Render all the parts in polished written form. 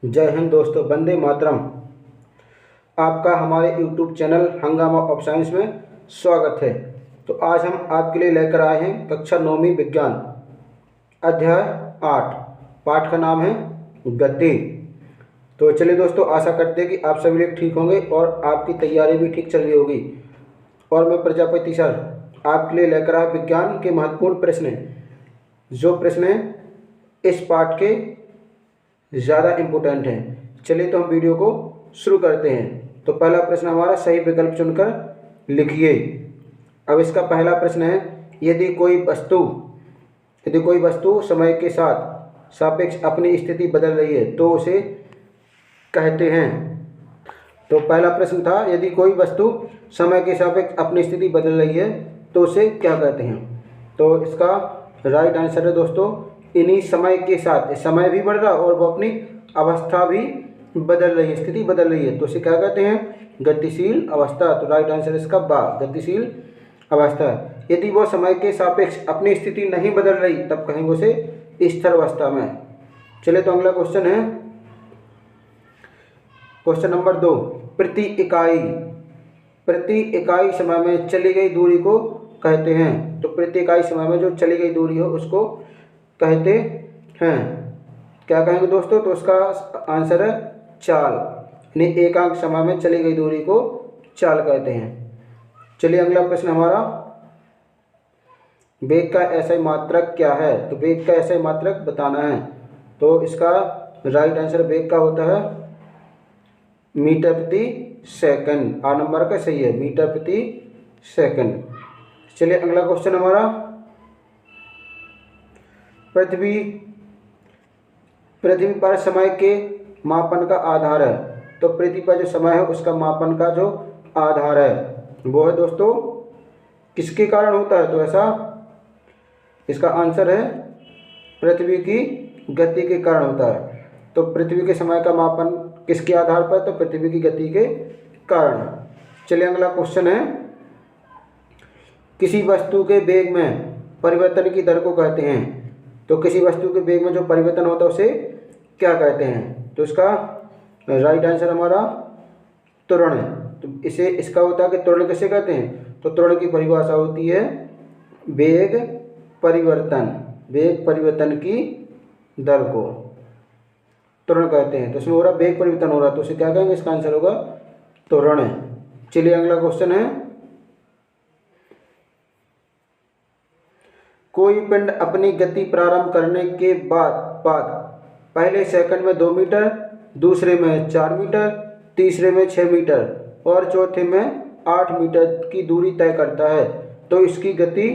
जय हिंद दोस्तों, वंदे मातरम। आपका हमारे YouTube चैनल हंगामा ऑफ साइंस में स्वागत है। तो आज हम आपके लिए लेकर आए हैं कक्षा 9वीं विज्ञान अध्याय 8। पाठ का नाम है गति। तो चलिए दोस्तों, आशा करते हैं कि आप सभी लोग ठीक होंगे और आपकी तैयारी भी ठीक चल रही होगी। और मैं प्रजापति सर आपके लिए लेकर आया विज्ञान के महत्वपूर्ण प्रश्न, जो प्रश्न इस पाठ के ज़्यादा इम्पोर्टेंट है। चलिए तो हम वीडियो को शुरू करते हैं। तो पहला प्रश्न हमारा, सही विकल्प चुनकर लिखिए। अब इसका पहला प्रश्न है, यदि कोई वस्तु समय के साथ सापेक्ष अपनी स्थिति बदल रही है तो उसे कहते हैं। तो पहला प्रश्न था, यदि कोई वस्तु समय के सापेक्ष अपनी स्थिति बदल रही है तो उसे क्या कहते हैं। तो इसका राइट आंसर है दोस्तों, इन्हीं समय के साथ समय भी बढ़ रहा और वो अपनी अवस्था भी बदल रही है, स्थिति बदल रही है, तो उसे क्या कहते हैं, गतिशील अवस्था। तो राइट आंसर इसका बा, गतिशील अवस्था। यदि वो समय के सापेक्ष अपनी स्थिति नहीं बदल रही तब कहेंगे उसे स्थिर अवस्था में। चलिए तो अगला क्वेश्चन है, क्वेश्चन नंबर 2। प्रति इकाई समय में चली गई दूरी को कहते हैं। तो प्रति इकाई समय में जो चली गई दूरी हो उसको कहते हैं, क्या कहेंगे दोस्तों। तो उसका आंसर है चाल, यानी एकांक समय में चली गई दूरी को चाल कहते हैं। चलिए अगला प्रश्न हमारा, वेग का एसआई मात्रक क्या है। तो वेग का एसआई मात्रक बताना है। तो इसका राइट आंसर वेग का होता है मीटर प्रति सेकंड। आ नंबर का सही है, मीटर प्रति सेकंड। चलिए अगला क्वेश्चन हमारा, पृथ्वी पर समय के मापन का आधार है। तो पृथ्वी पर जो समय है उसका मापन का जो आधार है वो है दोस्तों किसके कारण होता है। तो ऐसा इसका आंसर है पृथ्वी की गति के कारण होता है। तो पृथ्वी के समय का मापन किसके आधार पर, तो पृथ्वी की गति के कारण। चलिए अगला क्वेश्चन है, किसी वस्तु के वेग में परिवर्तन की दर को कहते हैं। तो किसी वस्तु के वेग में जो परिवर्तन होता है उसे क्या कहते हैं। तो इसका राइट आंसर हमारा त्वरण है। तो इसका होता है कि त्वरण किसे कहते हैं। तो त्वरण की परिभाषा होती है वेग परिवर्तन की दर को त्वरण कहते हैं। तो इसमें हो रहा वेग परिवर्तन हो रहा है तो उसे क्या कहेंगे, इसका आंसर होगा त्वरण। चलिए अगला क्वेश्चन है, कोई पिंड अपनी गति प्रारंभ करने के बाद पहले सेकंड में 2 मीटर, दूसरे में 4 मीटर, तीसरे में 6 मीटर और चौथे में 8 मीटर की दूरी तय करता है तो इसकी गति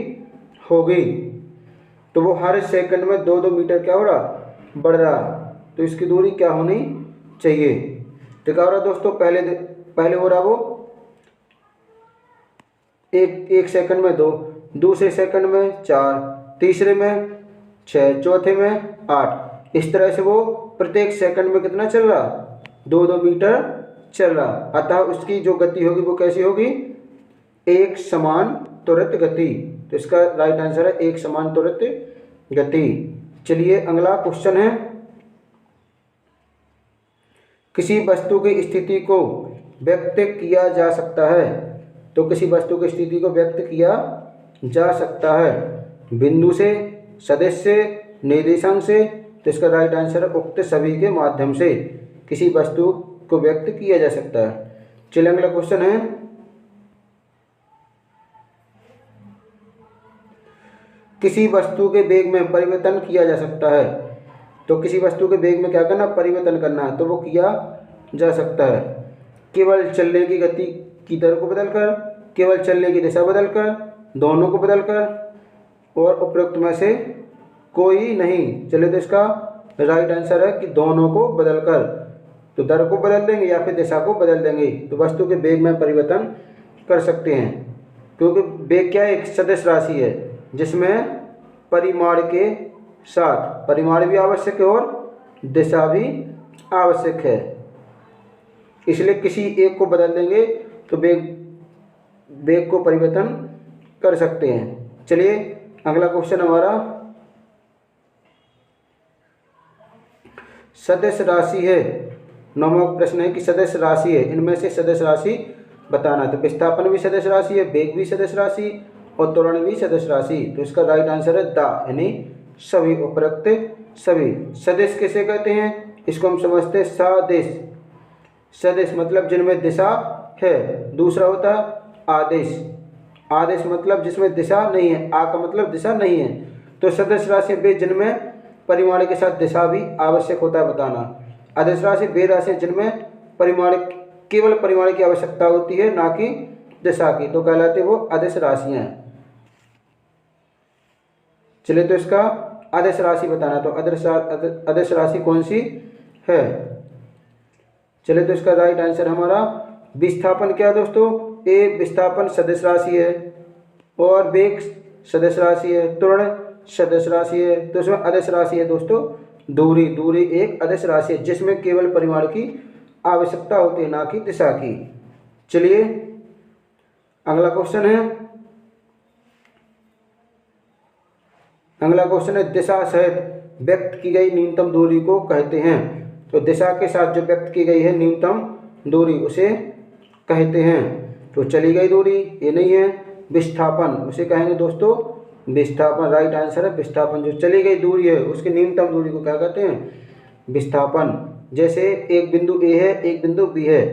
होगी। तो वो हर सेकंड में 2-2 मीटर क्या हो रहा, बढ़ रहा। तो इसकी दूरी क्या होनी चाहिए। तो क्या हो रहा दोस्तों, पहले हो रहा वो एक सेकंड में 2, दूसरे सेकंड में 4, तीसरे में 6, चौथे में 8। इस तरह से वो प्रत्येक सेकंड में कितना चल रहा, 2-2 मीटर चल रहा। अतः उसकी जो गति होगी वो कैसी होगी, एक समान त्वरित गति। तो इसका राइट आंसर है एक समान त्वरित गति। चलिए अगला क्वेश्चन है, किसी वस्तु की स्थिति को व्यक्त किया जा सकता है। तो किसी वस्तु की स्थिति को व्यक्त किया जा सकता है बिंदु से, सदिश से, निर्देशांक से। तो इसका राइट आंसर है उक्त सभी के माध्यम से किसी वस्तु को व्यक्त किया जा सकता है। चलिए अगला क्वेश्चन है, किसी वस्तु के वेग में परिवर्तन किया जा सकता है। तो किसी वस्तु के वेग में क्या करना, परिवर्तन करना है। तो वो किया जा सकता है केवल चलने की गति की दर को बदलकर, केवल चलने की दिशा बदलकर, दोनों को बदलकर और उपरोक्त में से कोई नहीं। चलिए तो इसका राइट आंसर है कि दोनों को बदलकर। तो दर को बदल देंगे या फिर दिशा को बदल देंगे तो वस्तु के वेग में परिवर्तन कर सकते हैं। क्योंकि वेग क्या एक सदिश राशि है जिसमें परिमाण के साथ परिमाण भी आवश्यक है और दिशा भी आवश्यक है, इसलिए किसी एक को बदल देंगे तो वेग को परिवर्तन कर सकते हैं। चलिए अगला क्वेश्चन हमारा, सदिश राशि है। 9वां प्रश्न है कि सदिश राशि है, इनमें से सदिश राशि बताना। तो विस्थापन भी सदिश राशि है, वेग भी सदिश राशि और त्वरण भी सदिश राशि। तो इसका राइट आंसर है द, यानी सभी, उपरोक्त सभी। सदिश किसे कहते हैं, इसको हम समझते हैं सदिश। सदिश मतलब जिनमें दिशा है। दूसरा होता है आदेश। आदेश मतलब जिसमें दिशा नहीं है, आ का मतलब दिशा नहीं है। तो सदिश राशि वे जिनमें परिमाण के साथ दिशा भी आवश्यक होता है बताना। आदेश राशि वे राशि जिनमें परिमाण, केवल परिमाण की आवश्यकता होती है, ना कि दिशा की, तो कहलाते वो आदेश राशियाँ हैं। चलिए, तो इसका आदेश राशि बताना। तो आदेश राशि कौन सी है। चलिए, तो इसका राइट आंसर हमारा विस्थापन क्या है दोस्तों, ए विस्थापन सदिश राशि है और वेग सदिश राशि है, त्वरण सदिश राशि है। तो इसमें आदेश राशि है दोस्तों दूरी। दूरी एक आदेश राशि है जिसमें केवल परिमाण की आवश्यकता होती है, ना कि दिशा की। चलिए, अगला क्वेश्चन है। अगला क्वेश्चन है दिशा सहित व्यक्त की गई न्यूनतम दूरी को कहते हैं। तो दिशा के साथ जो व्यक्त की गई है न्यूनतम दूरी उसे कहते हैं। तो चली गई दूरी ये नहीं है, विस्थापन उसे कहेंगे दोस्तों विस्थापन। राइट आंसर है विस्थापन। जो चली गई दूरी है उसकी न्यूनतम दूरी को क्या कहते हैं, विस्थापन। जैसे एक बिंदु ए है, एक बिंदु बी है,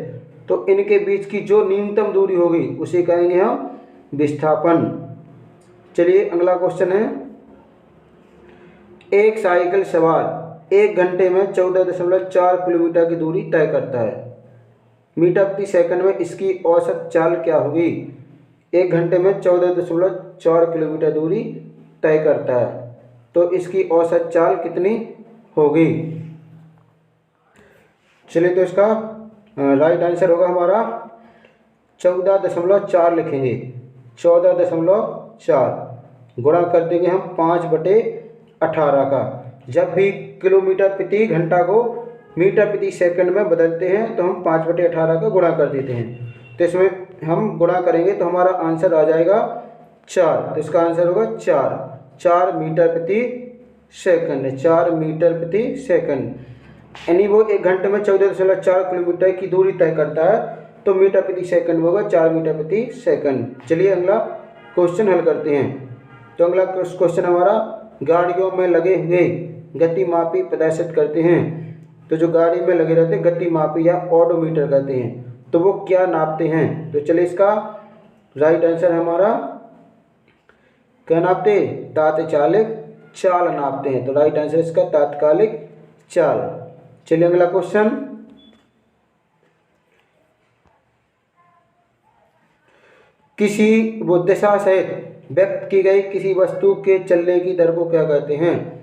तो इनके बीच की जो न्यूनतम दूरी होगी उसे कहेंगे हम विस्थापन। चलिए, अगला क्वेश्चन है। एक साइकिल सवार 1 घंटे में 14.4 किलोमीटर की दूरी तय करता है। मीटर प्रति सेकंड में इसकी औसत चाल क्या होगी। 1 घंटे में 14.4 किलोमीटर दूरी तय करता है, तो इसकी औसत चाल कितनी होगी। चलिए, तो इसका राइट आंसर होगा हमारा 14.4 लिखेंगे। 14.4 गुणा कर देंगे हम 5/18 का। जब भी किलोमीटर प्रति घंटा को मीटर प्रति सेकंड में बदलते हैं तो हम 5/18 का गुणा कर देते हैं। तो इसमें हम गुणा करेंगे तो हमारा आंसर आ जाएगा 4। तो इसका आंसर होगा 4 मीटर प्रति सेकंड। 4 मीटर प्रति सेकंड, यानी वो 1 घंटे में 14.4 किलोमीटर की दूरी तय करता है, तो मीटर प्रति सेकंड में होगा 4 मीटर प्रति सेकंड। चलिए, अगला क्वेश्चन हल करते हैं। तो अगला क्वेश्चन हमारा गाड़ियों में लगे हुए गतिमापी प्रदर्शित करते हैं। तो जो गाड़ी में लगे रहते हैं गतिमापी या ओडोमीटर कहते हैं, तो वो क्या नापते हैं। तो चलिए, इसका राइट आंसर हमारा क्या नापते, तात्कालिक चाल नापते हैं। तो राइट आंसर इसका तात्कालिक चाल। चलिए, अगला क्वेश्चन। किसी वो दिशा सहित व्यक्त की गई किसी वस्तु के चलने की दर को क्या कहते हैं।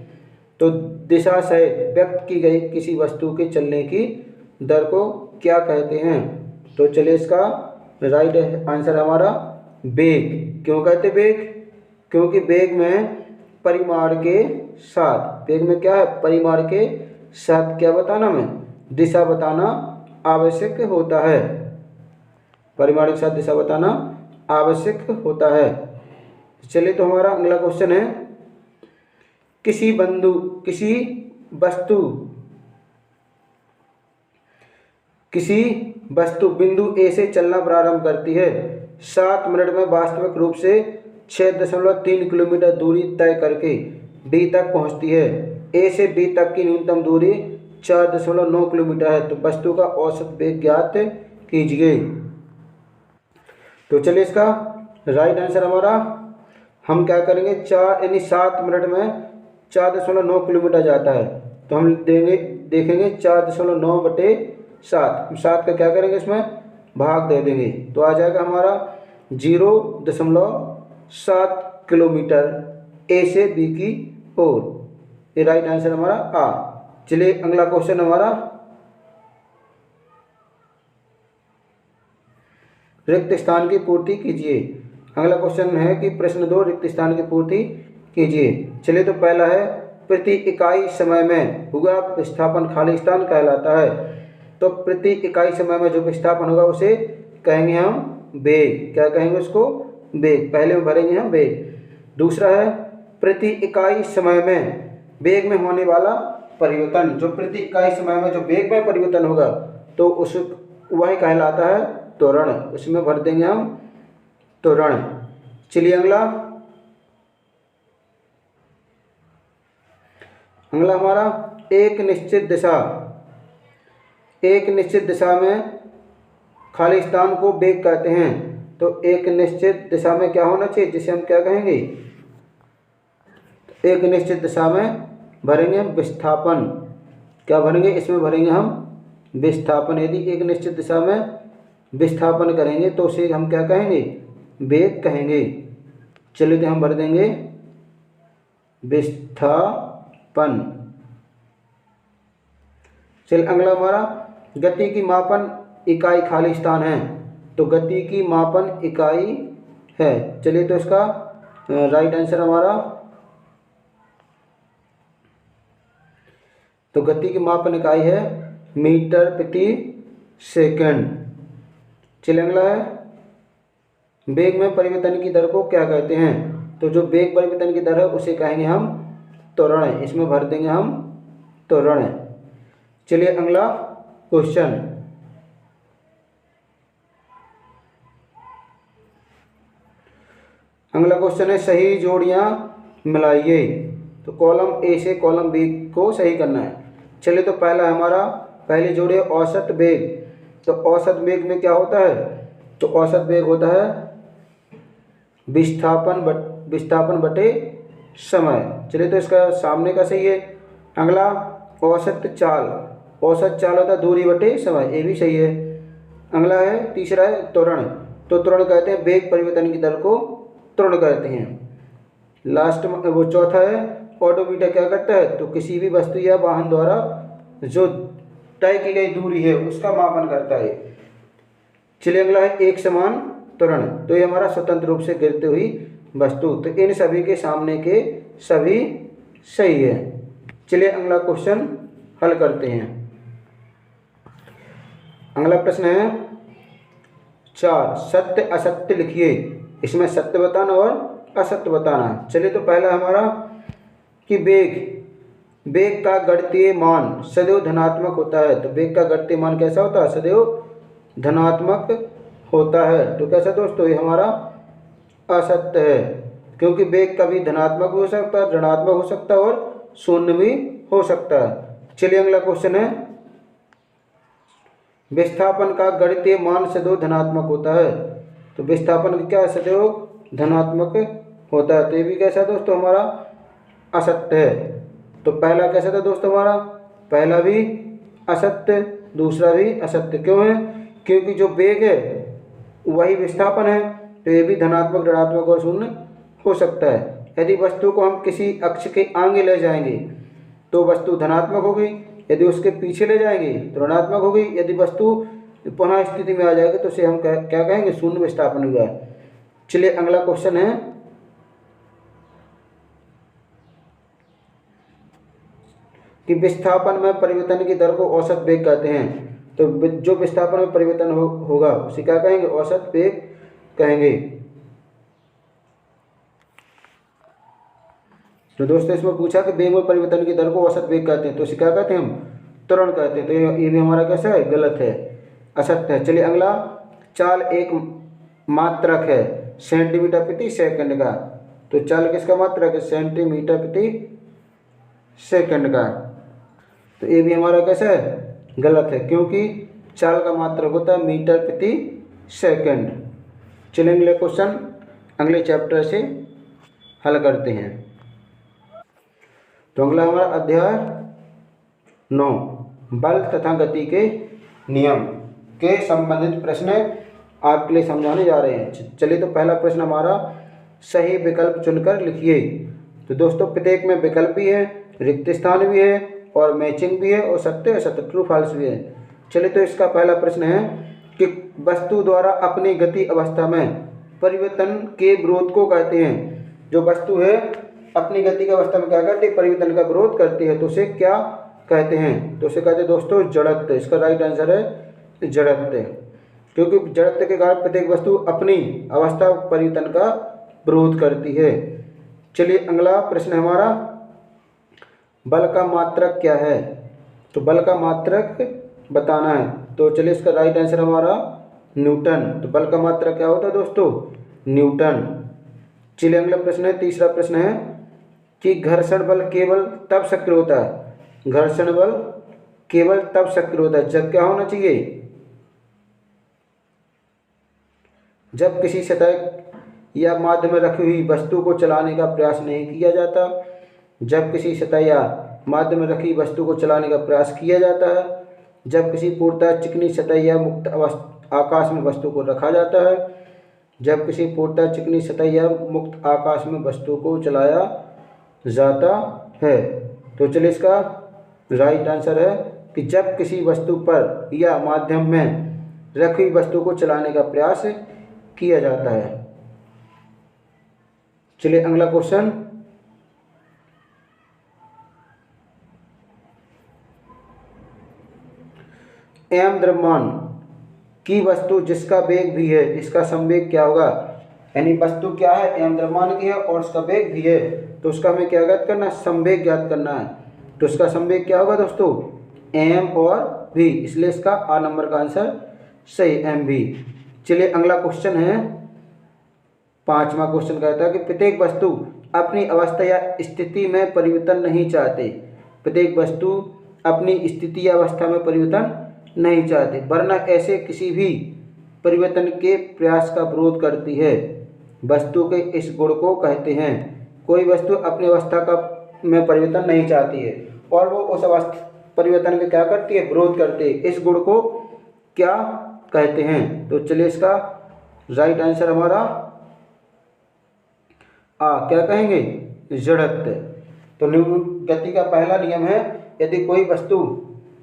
तो दिशा सहित व्यक्त की गई किसी वस्तु के चलने की दर को क्या कहते हैं। तो चलिए, इसका राइट आंसर हमारा वेग। क्यों कहते वेग, क्योंकि वेग में परिमाण के साथ, वेग में क्या है, परिमाण के साथ क्या बताना, में दिशा बताना आवश्यक होता है। परिमाण के साथ दिशा बताना आवश्यक होता है। चलिए, तो हमारा अगला क्वेश्चन है। किसी वस्तु बिंदु ए से चलना प्रारंभ करती है, 7 मिनट में वास्तविक रूप से 6.3 किलोमीटर दूरी तय करके बी तक पहुंचती है। ए से बी तक की न्यूनतम दूरी 4.9 किलोमीटर है। तो वस्तु का औसत वेग ज्ञात कीजिए। तो चलिए, इसका राइट आंसर हमारा हम क्या करेंगे, 4 यानी 7 मिनट में 4.9 किलोमीटर जाता है, तो हम देखेंगे 4.9/7। 7 का क्या करेंगे, इसमें भाग दे देंगे, तो आ जाएगा हमारा 0.7 किलोमीटर ए से बी की ओर। ये राइट आंसर हमारा आ। चलिए, अगला क्वेश्चन हमारा। रिक्त स्थान की पूर्ति कीजिए। अगला क्वेश्चन है कि प्रश्न 2 रिक्त स्थान की पूर्ति कीजिए। चलिए, तो पहला है प्रति इकाई समय में हुआ विस्थापन खाली स्थान कहलाता है। तो प्रति इकाई समय में जो विस्थापन होगा उसे कहेंगे हम वेग। क्या कहेंगे उसको, वेग। पहले में भरेंगे हम वेग। दूसरा है प्रति इकाई समय में वेग में होने वाला परिवर्तन, जो प्रति इकाई समय में जो वेग में परिवर्तन होगा तो उस वही कहलाता है त्वरण। उसमें भर देंगे हम त्वरण। चलिए अगला हमारा एक निश्चित दिशा में खाली स्थान को वेग कहते हैं। तो एक निश्चित दिशा में क्या होना चाहिए, जिसे हम क्या कहेंगे, एक निश्चित दिशा में भरेंगे विस्थापन। क्या भरेंगे, इसमें भरेंगे हम विस्थापन। यदि एक निश्चित दिशा में विस्थापन करेंगे तो उसे हम क्या कहेंगे, वेग कहेंगे। चलिए तो हम भर देंगे विस्थापन। चलिए अगला हमारा गति की मापन इकाई खाली स्थान है। तो गति की मापन इकाई है। चलिए तो इसका राइट आंसर हमारा, तो गति की मापन इकाई है मीटर प्रति सेकंड। चलिए अगला है वेग में परिवर्तन की दर को क्या कहते हैं। तो जो वेग परिवर्तन की दर है उसे कहेंगे हम त्वरण। इसमें भर देंगे हम त्वरण। चलिए अगला क्वेश्चन, अगला क्वेश्चन है सही जोड़ियां मिलाइए। तो कॉलम ए से कॉलम बी को सही करना है। चलिए तो पहला हमारा पहली जोड़ी है औसत वेग। तो औसत वेग में क्या होता है, तो औसत वेग होता है विस्थापन बटे समय। चलिए तो इसका सामने का सही है। अगला औसत चाल होता है दूरी बटे समय, ये भी सही है। अगला है तीसरा है त्वरण। तो त्वरण कहते हैं वेग परिवर्तन की दर को त्वरण कहते हैं। लास्ट में वो चौथा है ओडोमीटर। क्या करता है, तो किसी भी वस्तु या वाहन द्वारा जो तय की गई दूरी है उसका मापन करता है। चलिए अगला है एक समान त्वरण। तो ये हमारा स्वतंत्र रूप से गिरती हुई वस्तु। तो इन सभी के सामने के सभी सही है। चलिए अगला क्वेश्चन हल करते हैं। अगला प्रश्न है 4 सत्य असत्य लिखिए। इसमें सत्य बताना और असत्य बताना। चलिए तो पहला हमारा कि वेग का गणितीय मान सदैव धनात्मक होता है। तो वेग का गणितीय मान कैसा होता है, सदैव धनात्मक होता है। तो कैसा दोस्तों, ये हमारा असत्य है, क्योंकि वेग कभी धनात्मक हो सकता है, ऋणात्मक हो सकता है और शून्य भी हो सकता है। चलिए अगला क्वेश्चन है विस्थापन का गणितीय मान सदैव धनात्मक होता है। तो विस्थापन क्या सदैव धनात्मक होता है। तो ये भी कैसा दोस्तों हमारा असत्य है। तो पहला कैसा था दोस्तों हमारा, पहला भी असत्य, दूसरा भी असत्य। क्यों है, क्योंकि जो वेग है वही विस्थापन है। तो ये भी धनात्मक, ऋणात्मक और शून्य हो सकता है। यदि वस्तु को हम किसी अक्ष के आगे ले जाएंगे तो वस्तु धनात्मक होगी, यदि उसके पीछे ले जाएंगे तो ऋणात्मक होगी। यदि वस्तु पुनः स्थिति में आ जाएगी तो उसे हम क्या कहेंगे, शून्य विस्थापन हुआ। चलिए अगला क्वेश्चन है कि विस्थापन में परिवर्तन की दर को औसत वेग कहते हैं। तो जो विस्थापन में परिवर्तन होगा उसे क्या कहेंगे, औसत वेग कहेंगे। तो दोस्तों इसमें पूछा कि वेग में परिवर्तन की दर को औसत वेग कहते हैं, तो इसे क्या कहते हैं, हम त्वरण कहते हैं। तो ये भी हमारा कैसा है, गलत है, असत्य है। चलिए अगला चाल एक मात्रक है सेंटीमीटर प्रति सेकंड का। तो चाल किसका मात्रक है, सेंटीमीटर प्रति सेकंड का। तो ये भी हमारा कैसा है, गलत है, क्योंकि चाल का मात्रक होता है मीटर प्रति सेकंड। चलिए अगले क्वेश्चन अगले चैप्टर से हल करते हैं। तो अगला हमारा अध्याय 9 बल तथा गति के नियम के संबंधित प्रश्न आपके लिए समझाने जा रहे हैं। चलिए तो पहला प्रश्न हमारा सही विकल्प चुनकर लिखिए। तो दोस्तों प्रत्येक में विकल्प भी है, रिक्त स्थान भी है और मैचिंग भी है और सत्य असत्य ट्रू फॉल्स भी है। चलिए तो इसका पहला प्रश्न है कि वस्तु द्वारा अपनी गति अवस्था में परिवर्तन के विरोध को कहते हैं। जो वस्तु है अपनी गति की अवस्था में क्या करती है, परिवर्तन का विरोध करती है, तो उसे क्या कहते हैं, तो उसे कहते हैं दोस्तों जड़त्व। इसका राइट आंसर है जड़त्व, क्योंकि जड़त्व के कारण प्रत्येक वस्तु अपनी अवस्था परिवर्तन का विरोध करती है। चलिए अगला प्रश्न हमारा बल का मात्रक क्या है? तो बल का मात्रक बताना है। तो चलिए इसका राइट आंसर हमारा न्यूटन। तो बल का मात्रक क्या होता है दोस्तों? न्यूटन। चलिए अगला प्रश्न है, तीसरा प्रश्न है कि घर्षण बल केवल तब सक्रिय होता है, घर्षण बल केवल तब सक्रिय होता है जब क्या होना चाहिए? जब किसी सतह या माध्यम में रखी हुई वस्तु को चलाने का प्रयास नहीं किया जाता। जब किसी सतह या माध्यम में रखी वस्तु को चलाने का प्रयास किया जाता है। जब किसी पूर्णतः चिकनी सतह या मुक्त आकाश में वस्तु को रखा जाता है। जब किसी पूर्णतः चिकनी सतह या मुक्त आकाश में वस्तु को चलाया जाता है। तो चलिए इसका राइट आंसर है कि जब किसी वस्तु पर या माध्यम में रखी हुई वस्तु को चलाने का प्रयास किया जाता है। चलिए अगला क्वेश्चन, एम द्रव्यमान की वस्तु जिसका वेग भी है, इसका संवेग क्या होगा? यानी वस्तु क्या है? एम द्रव्यमान की है और उसका वेग भी है, तो उसका हमें क्या ज्ञात करना है? संवेग ज्ञात करना है। तो उसका संवेग क्या होगा दोस्तों? एम और वी, इसलिए इसका आ नंबर का आंसर सही एम वी। चलिए अगला क्वेश्चन है, पांचवा क्वेश्चन कहता है कि प्रत्येक वस्तु अपनी अवस्था या स्थिति में परिवर्तन नहीं चाहते। प्रत्येक वस्तु अपनी स्थिति या अवस्था में परिवर्तन नहीं चाहते, वरना ऐसे किसी भी परिवर्तन के प्रयास का विरोध करती है। वस्तु के इस गुण को कहते हैं। कोई वस्तु अपनी अवस्था का में परिवर्तन नहीं चाहती है और वो उस अवस्था परिवर्तन का क्या करती है? विरोध करती है। इस गुण को क्या कहते हैं? तो चलिए इसका राइट आंसर हमारा क्या कहेंगे? जड़त्व। तो गति का पहला नियम है, यदि कोई वस्तु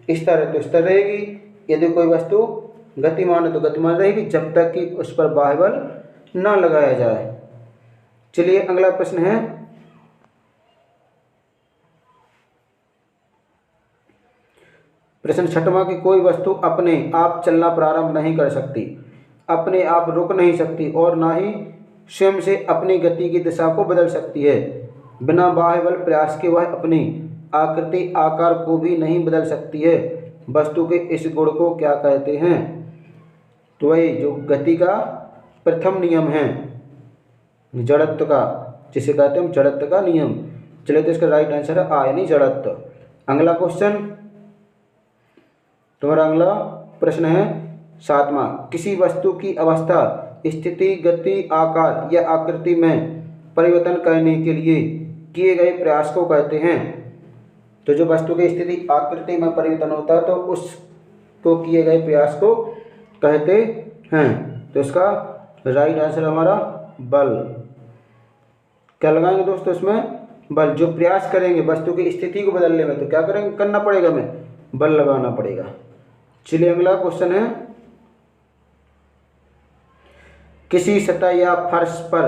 स्थिर है तो स्थिर रहेगी, यदि कोई वस्तु गतिमान है तो गतिमान रहेगी, जब तक कि उस पर बाह्य बल न लगाया जाए। चलिए अगला प्रश्न है, प्रश्न छठवां कि कोई वस्तु अपने आप चलना प्रारंभ नहीं कर सकती, अपने आप रुक नहीं सकती और ना ही स्वयं से अपनी गति की दिशा को बदल सकती है। बिना बाह्य बल प्रयास के वह अपनी आकृति आकार को भी नहीं बदल सकती है। वस्तु के इस गुण को क्या कहते हैं? तो वही जो गति का प्रथम नियम है, जड़त्व का, जिसे कहते हैं जड़त्व का नियम। चलिए तो इसका राइट आंसर है यानी जड़त्व। अगला क्वेश्चन, तुम्हारा अगला प्रश्न है सातवां, किसी वस्तु की अवस्था, स्थिति, गति, आकार या आकृति में परिवर्तन करने के लिए किए गए प्रयास को कहते हैं। तो जो वस्तु की स्थिति आकृति में परिवर्तन होता है तो उसको किए गए प्रयास को कहते हैं। तो इसका राइट आंसर हमारा बल। क्या लगाएंगे दोस्तों इसमें? बल। जो प्रयास करेंगे वस्तु की स्थिति को बदलने में तो क्या करेंगे? करना पड़ेगा, हमें बल लगाना पड़ेगा। चलिए अगला क्वेश्चन है, किसी सतह या फर्श पर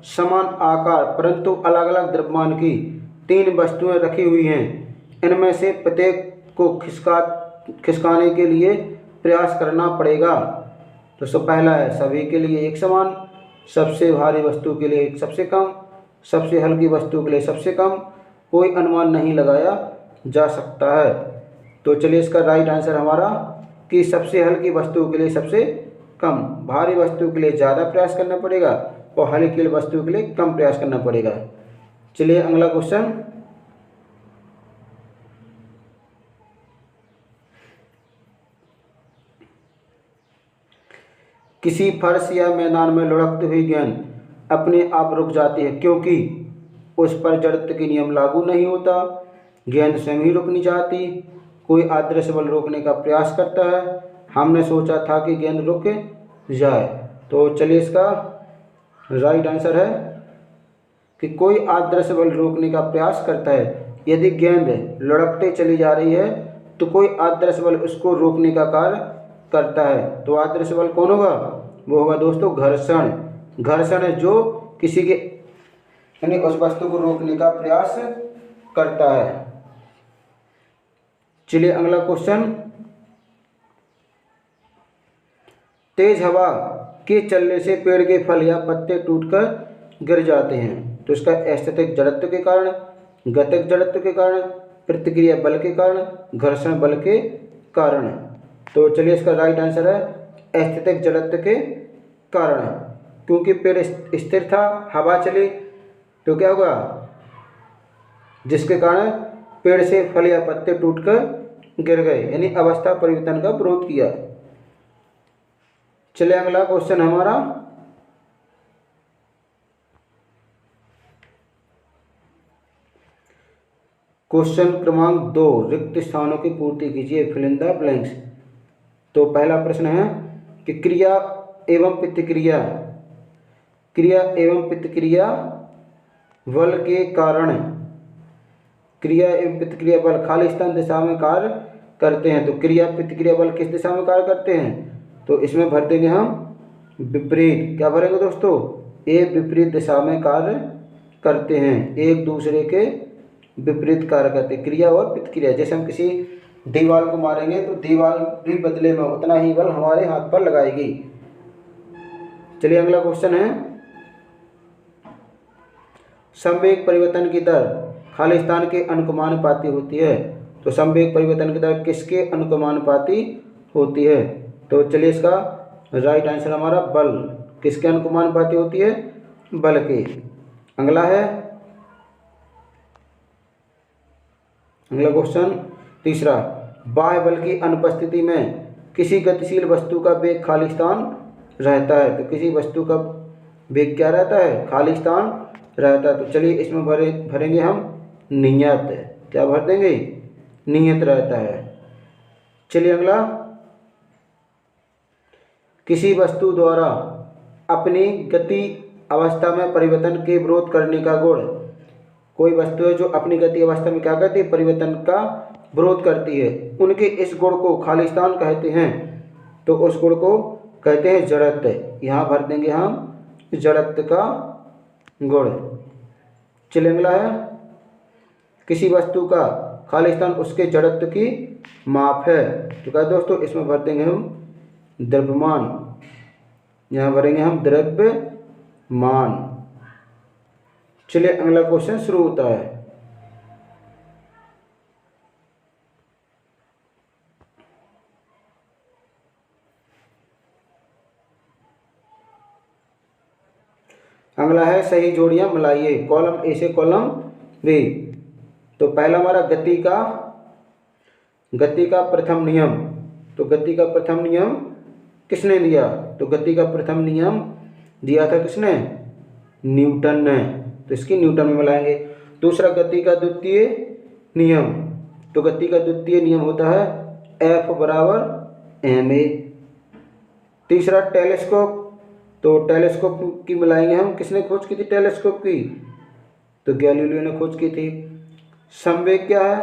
समान आकार परंतु अलग अलग द्रव्यमान की तीन वस्तुएं रखी हुई हैं। इनमें से प्रत्येक को खिसकाने के लिए प्रयास करना पड़ेगा। तो सब पहला है सभी के लिए एक समान, सबसे भारी वस्तु के लिए सबसे कम, सबसे हल्की वस्तु के लिए सबसे कम, कोई अनुमान नहीं लगाया जा सकता है। तो चलिए इसका राइट आंसर हमारा कि सबसे हल्की वस्तु के लिए सबसे कम, भारी वस्तु के लिए ज़्यादा प्रयास करना पड़ेगा और हल्की वस्तु के लिए कम प्रयास करना पड़ेगा। चलिए अगला क्वेश्चन, किसी फर्श या मैदान में लुढ़कती हुई गेंद अपने आप रुक जाती है क्योंकि उस पर जड़त्व के नियम लागू नहीं होता। गेंद स्वयं ही रुकनी चाहती, कोई अदृश्य बल रोकने का प्रयास करता है। हमने सोचा था कि गेंद रुक जाए। तो चलिए इसका राइट आंसर है कि कोई अदृश्य बल रोकने का प्रयास करता है। यदि गेंद लुढ़कते चली जा रही है तो कोई अदृश्य बल उसको रोकने का कार्य करता है। तो अदृश्य बल कौन होगा? वो होगा दोस्तों घर्षण। घर्षण है जो किसी के यानी उस वस्तु को रोकने का प्रयास करता है। चलिए अगला क्वेश्चन, तेज हवा के चलने से पेड़ के फल या पत्ते टूटकर गिर जाते हैं। तो इसका स्थैतिक जड़त्व के कारण, गतिज जड़त्व के कारण, प्रतिक्रिया बल के कारण, घर्षण बल के कारण। तो चलिए इसका राइट आंसर है स्थितिक जड़त्व के कारण। क्योंकि पेड़ स्थिर था, हवा चली तो क्या होगा, जिसके कारण पेड़ से फल या पत्ते टूटकर गिर गए, यानी अवस्था परिवर्तन का विरोध किया। चलिए अगला क्वेश्चन हमारा, क्वेश्चन क्रमांक 2, रिक्त स्थानों की पूर्ति कीजिए, फिल इन द ब्लैंक्स। तो पहला प्रश्न है कि क्रिया एवं प्रतिक्रिया, क्रिया एवं प्रतिक्रिया बल के कारण, क्रिया एवं प्रतिक्रिया बल खाली स्थान दिशा में कार्य करते हैं। तो क्रिया प्रतिक्रिया बल किस दिशा में कार्य करते हैं, तो इसमें भर देंगे हम विपरीत। क्या भरेंगे दोस्तों, ये विपरीत दिशा में कार्य करते हैं, एक दूसरे के विपरीत कार्य करते हैं क्रिया और प्रतिक्रिया। जैसे हम किसी दीवार को मारेंगे तो दीवार भी बदले में उतना ही बल हमारे हाथ पर लगाएगी। चलिए अगला क्वेश्चन है, संवेग परिवर्तन की दर खाली स्थान के अनुकमानुपाती होती है। तो संवेग परिवर्तन की दर किसके अनुकमानुपाती होती है, तो चलिए इसका राइट आंसर हमारा बल, किसके अनुकमानुपाती होती है, बल के। अगला है, अगला क्वेश्चन तीसरा, बाह्य बल की अनुपस्थिति में किसी गतिशील वस्तु का वेग खाली स्थान रहता है। तो किसी वस्तु का वेग क्या रहता है, खाली स्थान रहता है। तो चलिए इसमें भरेंगे हम नियत। क्या भर देंगे, नियत रहता है। चलिए अगला, किसी वस्तु द्वारा अपनी गति अवस्था में परिवर्तन के विरोध करने का गुण, कोई वस्तु है जो अपनी गति अवस्था में क्या करती है, परिवर्तन का विरोध करती है, उनके इस गुण को खाली स्थान कहते हैं। तो उस गुण को कहते हैं जड़त्व। यहाँ भर देंगे हम जड़त्व का गुण। चलिए अगला है, किसी वस्तु का खाली स्थान उसके जड़त्व की माप है। तो क्या दोस्तों, इसमें भर देंगे हम द्रव्यमान, यहाँ भरेंगे हम द्रव्यमान। चलिए अगला क्वेश्चन शुरू होता है, अगला है सही जोड़ियां मिलाइए, कॉलम ए से कॉलम बी। तो पहला हमारा गति का प्रथम नियम। तो गति का प्रथम नियम किसने दिया, तो गति का प्रथम नियम दिया था किसने, न्यूटन ने। तो इसकी न्यूटन में मिलाएंगे। दूसरा गति का द्वितीय नियम। तो गति का द्वितीय नियम होता है F बराबर ma। तीसरा टेलीस्कोप। तो टेलीस्कोप की मिलाएंगे हम, किसने खोज की थी टेलीस्कोप की, तो गैलीलियो ने खोज की थी। संवेग क्या है,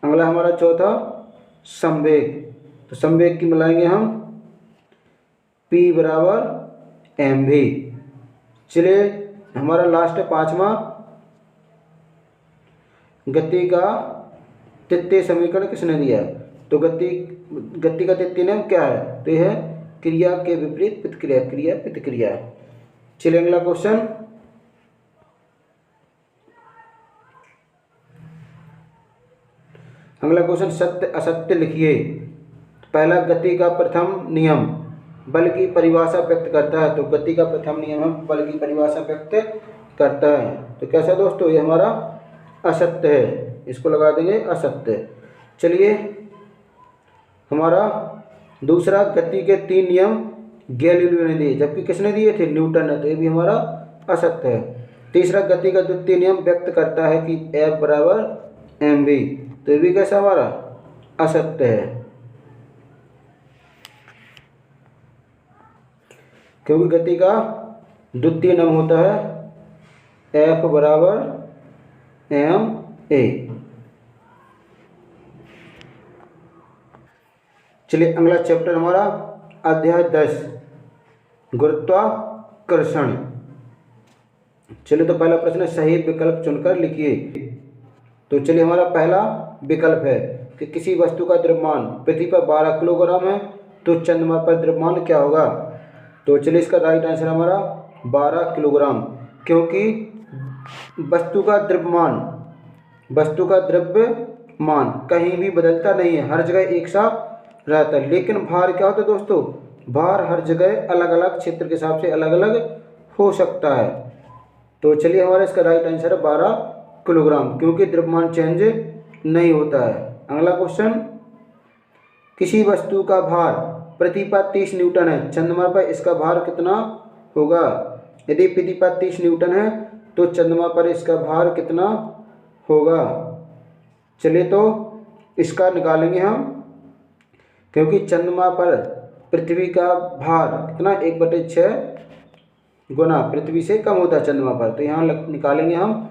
अगला हमारा चौथा संवेग। तो संवेग की मिलाएंगे हम P बराबर mv। चलिए हमारा लास्ट है पांचवा, गति का तृतीय समीकरण किसने दिया। तो गति का तृतीय नियम क्या है, तो यह है क्रिया के विपरीत प्रतिक्रिया, क्रिया प्रतिक्रिया। चलिए अगला क्वेश्चन, अगला क्वेश्चन सत्य असत्य लिखिए। पहला, गति का प्रथम नियम बल की परिभाषा व्यक्त करता है। तो गति का प्रथम नियम हम बल की परिभाषा व्यक्त करता है। तो कैसा दोस्तों, ये हमारा असत्य है, इसको लगा देंगे असत्य। चलिए हमारा दूसरा, गति के 3 नियम गैलीलियो ने दिए, जबकि किसने दिए थे, न्यूटन ने। तो ये भी हमारा असत्य है। तीसरा, गति का द्वितीय नियम व्यक्त करता है कि F बराबर mv। तो ये भी कैसा हमारा असत्य है, क्योंकि गति का द्वितीय नियम होता है F बराबर ma। चलिए अगला चैप्टर हमारा अध्याय 10, गुरुत्वाकर्षण। चलिए तो पहला प्रश्न है, सही विकल्प चुनकर लिखिए। तो चलिए हमारा पहला विकल्प है कि किसी वस्तु का द्रव्यमान पृथ्वी पर 12 किलोग्राम है, तो चंद्रमा पर द्रव्यमान क्या होगा। तो चलिए इसका राइट आंसर हमारा 12 किलोग्राम, क्योंकि वस्तु का द्रव्यमान वस्तु का द्रव्यमान कहीं भी बदलता नहीं है, हर जगह एक सा रहता है। लेकिन भार क्या होता है दोस्तों, भार हर जगह अलग अलग क्षेत्र के हिसाब से अलग अलग हो सकता है। तो चलिए हमारा इसका राइट आंसर है 12 किलोग्राम, क्योंकि द्रव्यमान चेंज नहीं होता है। अगला क्वेश्चन, किसी वस्तु का भार प्रति पाद 30 न्यूटन है, चंद्रमा पर इसका भार कितना होगा। यदि प्रति पाद 30 न्यूटन है तो चंद्रमा पर इसका भार कितना होगा। चलिए तो इसका निकालेंगे हम, क्योंकि चंद्रमा पर पृथ्वी का भार कितना 1/6 गुना पृथ्वी से कम होता है चंद्रमा पर। तो यहाँ निकालेंगे हम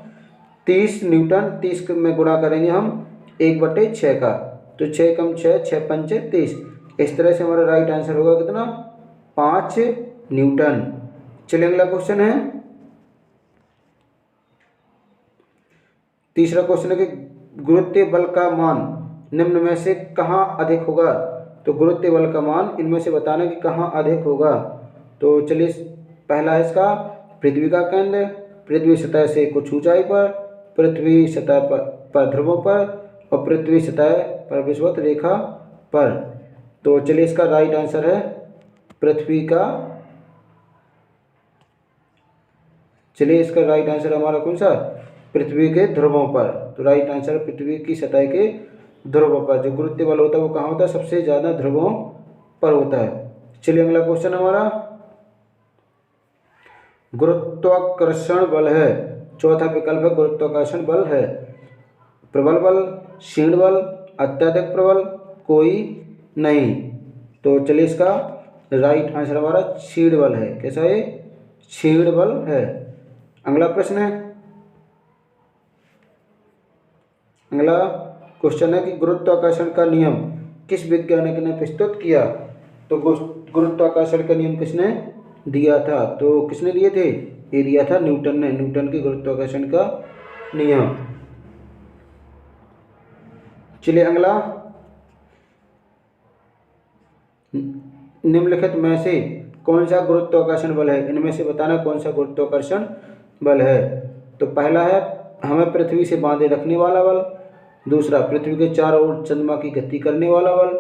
30 न्यूटन, 30 में गुणा करेंगे हम 1/6 का, तो 6 कम 6, 6 पंचे 30। इस तरह से हमारा राइट आंसर होगा कितना, 5 न्यूटन। चलिए अगला क्वेश्चन है, तीसरा क्वेश्चन है कि गुरुत्वीय बल का मान निम्न में से कहाँ अधिक होगा। तो गुरुत्वीय बल का मान इनमें से बताना कि कहाँ अधिक होगा। तो चलिए पहला है इसका पृथ्वी का केंद्र, पृथ्वी सतह से कुछ ऊंचाई पर, पृथ्वी सतह पर ध्रुवों पर, और पृथ्वी सतह पर विषुवत रेखा पर। तो चलिए इसका राइट आंसर है पृथ्वी का, चलिए इसका राइट आंसर हमारा कौन सा, पृथ्वी के ध्रुवों पर। तो राइट आंसर पृथ्वी की सतह के ध्रुवों पर। जो गुरुत्वीय बल होता है वो कहाँ होता है, सबसे ज़्यादा ध्रुवों पर होता है। चलिए अगला क्वेश्चन हमारा, गुरुत्वाकर्षण बल है, चौथा विकल्प है गुरुत्वाकर्षण बल है। प्रबल बल, क्षीण बल, अत्यधिक प्रबल, कोई नहीं। तो चलिए इसका राइट आंसर हमारा क्षीण बल है। कैसा है, क्षीण बल है। अगला प्रश्न है, अगला क्वेश्चन है कि गुरुत्वाकर्षण का नियम किस वैज्ञानिक ने प्रस्तुत किया। तो गुरुत्वाकर्षण का नियम किसने दिया था, तो किसने दिए थे, ये दिया था न्यूटन ने, न्यूटन के गुरुत्वाकर्षण का नियम। चलिए अगला, निम्नलिखित में से कौन सा गुरुत्वाकर्षण बल है, इनमें से बताना कौन सा गुरुत्वाकर्षण बल है। तो पहला है हमें पृथ्वी से बांधे रखने वाला बल, दूसरा पृथ्वी के चारों ओर चंद्रमा की गति करने वाला बल,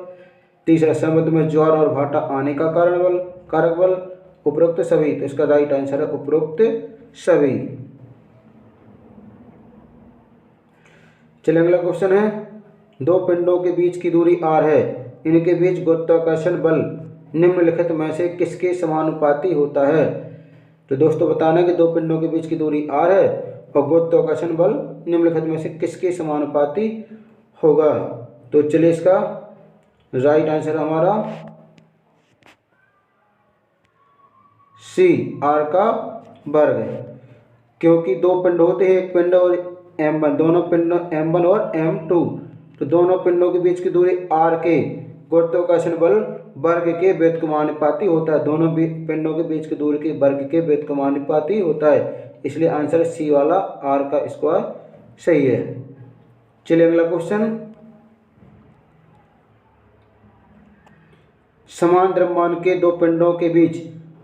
तीसरा समुद्र में ज्वार और भाटा आने का कारक बल, उपरोक्त सभी। तो इसका राइट आंसर है उपरोक्त सभी। चलिए अगला क्वेश्चन है, दो पिंडों के बीच की दूरी r है, इनके बीच गुरुत्वाकर्षण बल निम्नलिखित में से किसके समानुपाती होता है। तो दोस्तों बताना कि दो पिंडों के बीच की दूरी r है और गुरुत्वाकर्षण बल निम्नलिखित में से किसके समानुपाती होगा। तो चलिए इसका राइट आंसर हमारा सी, r का वर्ग है, क्योंकि दो पिंड होते हैं, एक पिंड और m1, दोनों पिंड m1 और m2। तो दोनों पिंडों के बीच की दूरी r के गुरुत्वाकर्षण बल वर्ग के व्युत्क्रमानुपाती होता है, दोनों पिंडों के बीच की दूरी के वर्ग के व्युत्क्रमानुपाती होता है, इसलिए आंसर सी वाला r का स्क्वायर सही है। चलिए अगला क्वेश्चन, समान द्रव्यमान के दो पिंडों के बीच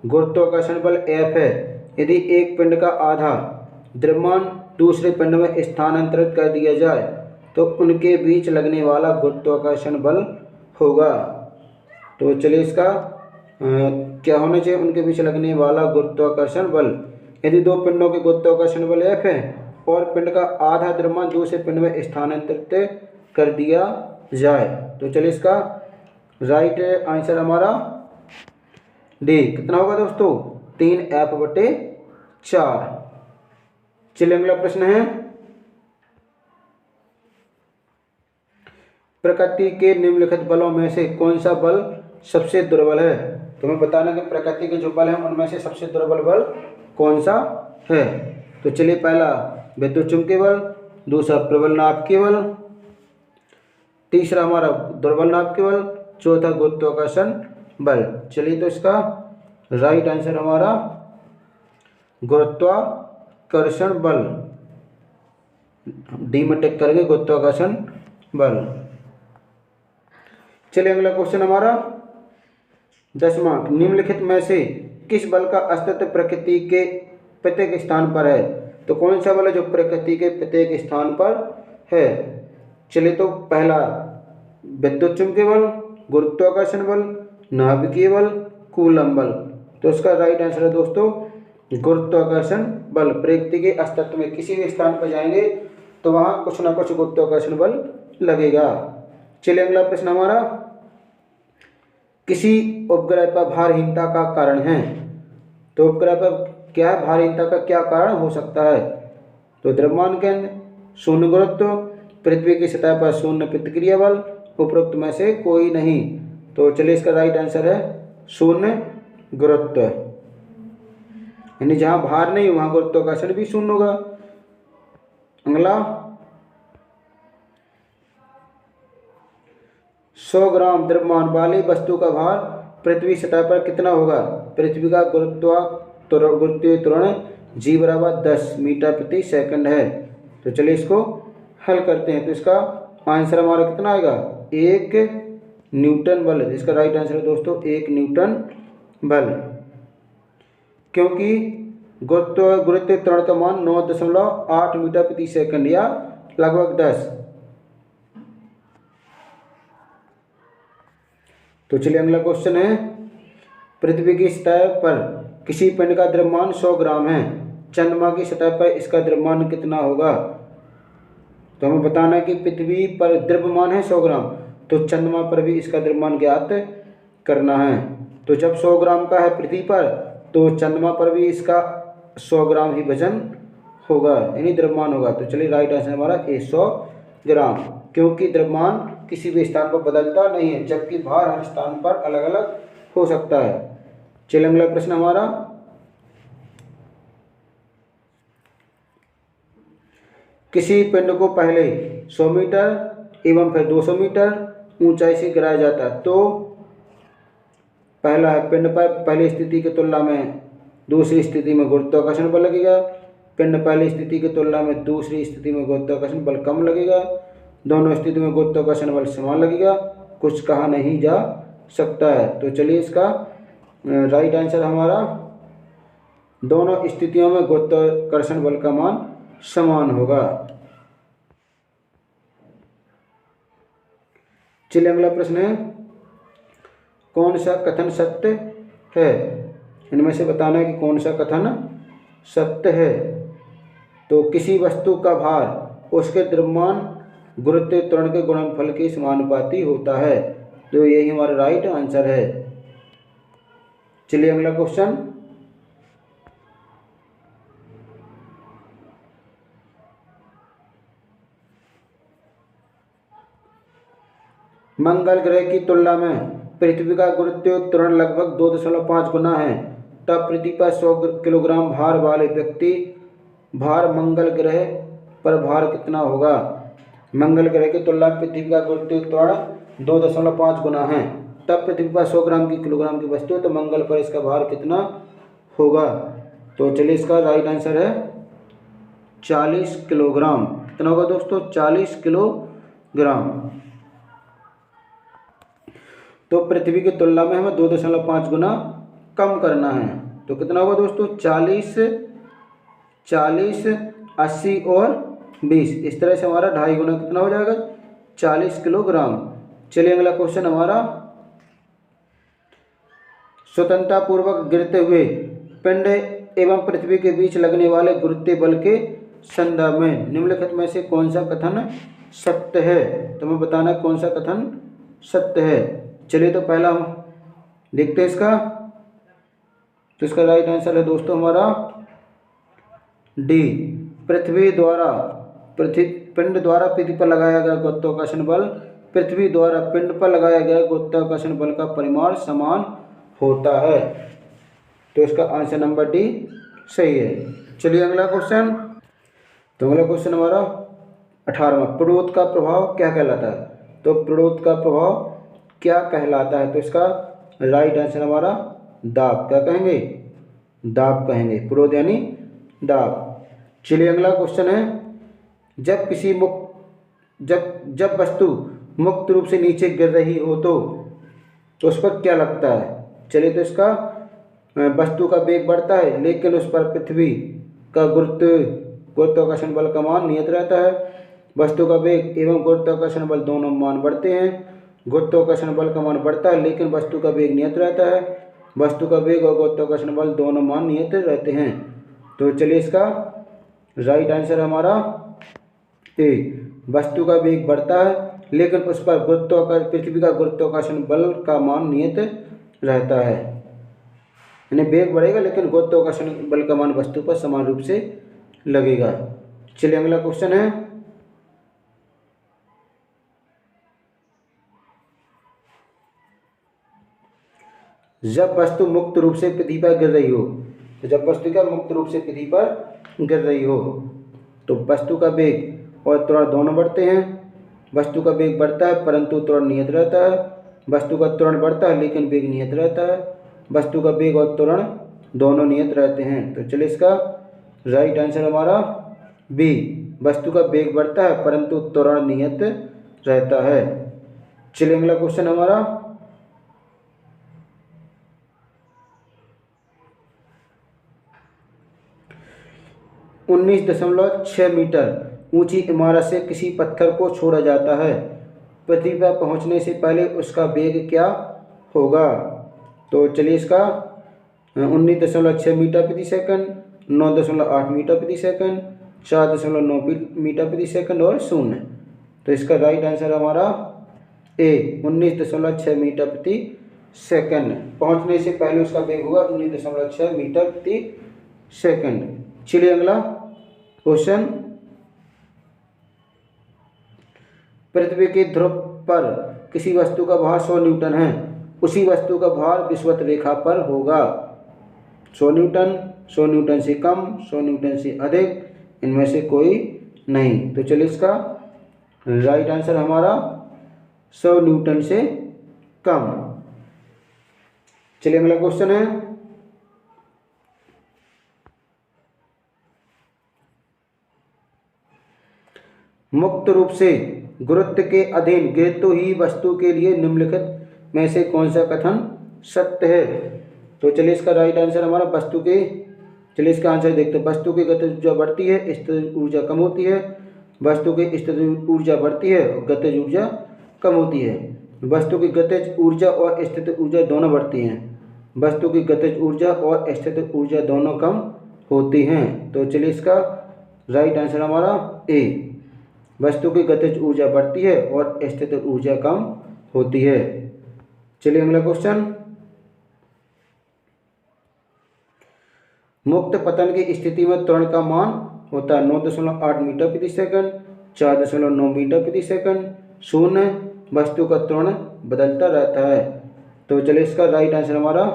गुरुत्वाकर्षण बल F है, यदि एक पिंड का आधा द्रव्यमान दूसरे पिंड में स्थानांतरित कर दिया जाए तो उनके बीच लगने वाला गुरुत्वाकर्षण बल होगा। तो चलिए इसका क्या होना चाहिए, उनके बीच लगने वाला गुरुत्वाकर्षण बल। यदि दो पिंडों के गुरुत्वाकर्षण बल F है और पिंड का आधा द्रव्यमान दूसरे पिंड में स्थानांतरित कर दिया जाए, तो चलिए इसका राइट आंसर हमारा डी, कितना होगा दोस्तों, 3F/4। चलिए अगला प्रश्न है, प्रकृति के निम्नलिखित बलों में से कौन सा बल सबसे दुर्बल है। तो हमें बताना कि प्रकृति के जो बल हैं उनमें से सबसे दुर्बल बल कौन सा है। तो चलिए पहला विद्युत चुंबकीय बल, दूसरा प्रबल नाभिकीय बल, तीसरा हमारा दुर्बल नाभिकीय बल, चौथा गुरुत्वाकर्षण बल। चलिए तो इसका राइट आंसर हमारा गुरुत्वाकर्षण बल, डी में टिक करेंगे गुरुत्वाकर्षण बल। चलिए अगला क्वेश्चन हमारा 10वां, निम्नलिखित में से किस बल का अस्तित्व प्रकृति के प्रत्येक स्थान पर है। तो कौन सा बल है जो प्रकृति के प्रत्येक स्थान पर है। चलिए तो पहला विद्युत चुंबकीय बल, गुरुत्वाकर्षण बल, नाभिकीय बल, कूलम बल। तो इसका राइट आंसर है दोस्तों गुरुत्वाकर्षण बल। प्रकृति के अस्तित्व में किसी भी स्थान पर जाएंगे तो वहाँ कुछ ना कुछ गुरुत्वाकर्षण बल लगेगा। चलिए अगला प्रश्न हमारा, किसी उपग्रह पर भारहीनता का कारण है। तो उपग्रह पर क्या है, भारहीनता का क्या कारण हो सकता है। तो द्रव्यमान केंद्र, शून्य गुरुत्व, पृथ्वी की सतह पर शून्य प्रतिक्रिया बल, उपरोक्त में से कोई नहीं। तो चलिए इसका राइट आंसर है शून्य गुरुत्व, यानी जहाँ भार नहीं वहाँ गुरुत्वाकर्षण भी शून्य होगा। अगला, 100 ग्राम द्रव्यमान वाली वस्तु का भार पृथ्वी सतह पर कितना होगा। पृथ्वी का गुरुत्वीय त्वरण जी बराबर 10 मीटर प्रति सेकंड है। तो चलिए इसको हल करते हैं। तो इसका आंसर हमारा कितना आएगा, 1 न्यूटन बल। इसका राइट आंसर है दोस्तों 1 न्यूटन बल, क्योंकि गुरुत्वीय त्वरण का मान 9.8 मीटर प्रति सेकंड या लगभग 10। तो चलिए अगला क्वेश्चन है, पृथ्वी की सतह पर किसी पिंड का द्रव्यमान 100 ग्राम है, चंद्रमा की सतह पर इसका द्रव्यमान कितना होगा। तो हमें बताना है कि पृथ्वी पर द्रव्यमान है 100 ग्राम, तो चंद्रमा पर भी इसका द्रव्यमान ज्ञात करना है। तो जब 100 ग्राम का है पृथ्वी पर, तो चंद्रमा पर भी इसका 100 ग्राम ही वजन होगा, यानी द्रव्यमान होगा। तो चलिए राइट आंसर हमारा 100 ग्राम, क्योंकि द्रव्यमान किसी भी स्थान पर बदलता नहीं है, जबकि भार हर स्थान पर अलग अलग हो सकता है। चलिए अगला प्रश्न हमारा, किसी पिंड को पहले 100 मीटर एवं फिर 200 मीटर ऊंचाई से गिराया जाता है। तो पहला है, पिंड पर पहली स्थिति की तुलना में दूसरी स्थिति में गुरुत्वाकर्षण बल लगेगा। पिंड पहली स्थिति की तुलना में दूसरी स्थिति में गुरुत्वाकर्षण बल कम लगेगा। दोनों स्थिति में गुरुत्वाकर्षण बल समान लगेगा। कुछ कहा नहीं जा सकता है। तो चलिए इसका राइट आंसर हमारा, दोनों स्थितियों में गुरुत्वाकर्षण बल का मान समान होगा। चलिए अगला प्रश्न है, कौन सा कथन सत्य है। इनमें से बताना है कि कौन सा कथन सत्य है। तो किसी वस्तु का भार उसके द्रव्यमान गुरुत्वीय त्वरण के गुणनफल के समानुपाती होता है। तो यही हमारा राइट आंसर है। चलिए अगला क्वेश्चन, मंगल ग्रह की तुलना में पृथ्वी का गुरुत्वीय त्वरण लगभग 2.5 गुना है, तब पृथ्वी पर 100 किलोग्राम भार वाले व्यक्ति भार मंगल ग्रह पर भार कितना होगा। मंगल ग्रह की तुलना में पृथ्वी का गुरुत्वीय त्वरण 2.5 गुना है, तब पृथ्वी पर 100 किलोग्राम की वस्तु है, तो मंगल पर इसका भार कितना होगा। तो चलिए इसका राइट आंसर है 40 किलोग्राम। कितना होगा दोस्तों, 40 किलोग्राम। तो पृथ्वी की तुलना में हमें 2.5 गुना कम करना है। तो कितना होगा दोस्तों, 40, 80 और 20, इस तरह से हमारा 2.5 गुना कितना हो जाएगा, 40 किलोग्राम। चलिए अगला क्वेश्चन हमारा, स्वतंत्रता पूर्वक गिरते हुए पिंड एवं पृथ्वी के बीच लगने वाले गुरुत्वीय बल के संदर्भ में निम्नलिखित में से कौन सा कथन सत्य है। तो हमें बताना है कौन सा कथन सत्य है। चलिए तो पहला हम देखते हैं इसका। तो इसका राइट आंसर है दोस्तों हमारा डी, पिंड द्वारा पृथ्वी पर लगाया गया गुरुत्वाकर्षण बल पृथ्वी द्वारा पिंड पर लगाया गया गुरुत्वाकर्षण बल का परिमाण समान होता है। तो इसका आंसर नंबर डी सही है। चलिए अगला क्वेश्चन। तो अगला क्वेश्चन हमारा 18वां, प्रणोद का प्रभाव क्या कहलाता है। तो प्रणोद का प्रभाव क्या कहलाता है। तो इसका राइट आंसर हमारा दाब, क्या कहेंगे, दाब कहेंगे। प्रणोद यानी दाब। चलिए अगला क्वेश्चन है, जब वस्तु मुक्त रूप से नीचे गिर रही हो तो उस पर क्या लगता है। चलिए तो इसका वस्तु का वेग बढ़ता है, लेकिन उस पर पृथ्वी का गुरुत्वाकर्षण बल का मान नियत रहता है। वस्तु का वेग एवं गुरुत्वाकर्षण बल दोनों मान बढ़ते हैं। गुरुत्वाकर्षण बल का मान बढ़ता है लेकिन वस्तु का वेग नियत रहता है। वस्तु का वेग और गुरुत्वाकर्षण बल दोनों मान नियत रहते हैं। तो चलिए इसका राइट आंसर हमारा ए, वस्तु का वेग बढ़ता है लेकिन उस पर पृथ्वी का गुरुत्वाकर्षण बल का मान नियत रहता है। यानी वेग बढ़ेगा लेकिन गुरुत्वाकर्षण बल का मान वस्तु पर समान रूप से लगेगा। चलिए अगला क्वेश्चन है, जब वस्तु मुक्त रूप से पृथ्वी पर गिर रही हो, तो जब वस्तु का मुक्त रूप से पृथ्वी पर गिर रही हो तो वस्तु का वेग और त्वरण दोनों बढ़ते हैं। वस्तु का वेग बढ़ता है परंतु त्वरण नियत रहता है। वस्तु का त्वरण बढ़ता है लेकिन वेग नियत रहता है। वस्तु का वेग और त्वरण दोनों नियत रहते हैं। तो चलिए इसका राइट आंसर हमारा बी, वस्तु का वेग बढ़ता है परंतु त्वरण नियत रहता है। चलिए अगला क्वेश्चन हमारा, 19.6 मीटर ऊंची इमारत से किसी पत्थर को छोड़ा जाता है। पृथ्वी पर पहुंचने से पहले उसका वेग क्या होगा? तो चलिए इसका 19.6 मीटर प्रति सेकंड, 9.8 मीटर प्रति सेकंड, 4.9 मीटर प्रति सेकंड और 0। तो इसका राइट आंसर हमारा ए, 19.6 मीटर प्रति सेकंड। पहुंचने से पहले उसका वेग होगा 19.6 मीटर प्रति सेकंड। चलिए अगला क्वेश्चन, पृथ्वी के ध्रुव पर किसी वस्तु का भार 100 न्यूटन है, उसी वस्तु का भार विषुवत रेखा पर होगा 100 न्यूटन, 100 न्यूटन से कम, 100 न्यूटन से अधिक, इनमें से कोई नहीं। तो चलिए इसका राइट आंसर हमारा 100 न्यूटन से कम। चलिए अगला क्वेश्चन है, मुक्त रूप से गुरुत्व के अधीन गिरती हुई वस्तु के लिए निम्नलिखित में से कौन सा कथन सत्य है? तो चलिए इसका राइट आंसर हमारा चलिए इसका आंसर देखते हैं। वस्तु की गतिज ऊर्जा बढ़ती है, स्थितिज ऊर्जा कम होती है। वस्तु की स्थितिज ऊर्जा बढ़ती है और गतिज ऊर्जा कम होती है। वस्तु की गतिज ऊर्जा और स्थितिज ऊर्जा दोनों बढ़ती हैं। वस्तु की गतिज ऊर्जा और स्थितिज ऊर्जा दोनों कम होती हैं। तो चलिए इसका राइट आंसर हमारा ए, वस्तु की गतिज ऊर्जा बढ़ती है और स्थितिज ऊर्जा कम होती है। चलिए अगला क्वेश्चन, मुक्त पतन की स्थिति में त्वरण का मान होता है 9.8 मीटर प्रति सेकंड, 4.9 मीटर प्रति सेकंड, 0, वस्तु का त्वरण बदलता रहता है। तो चलिए इसका राइट आंसर हमारा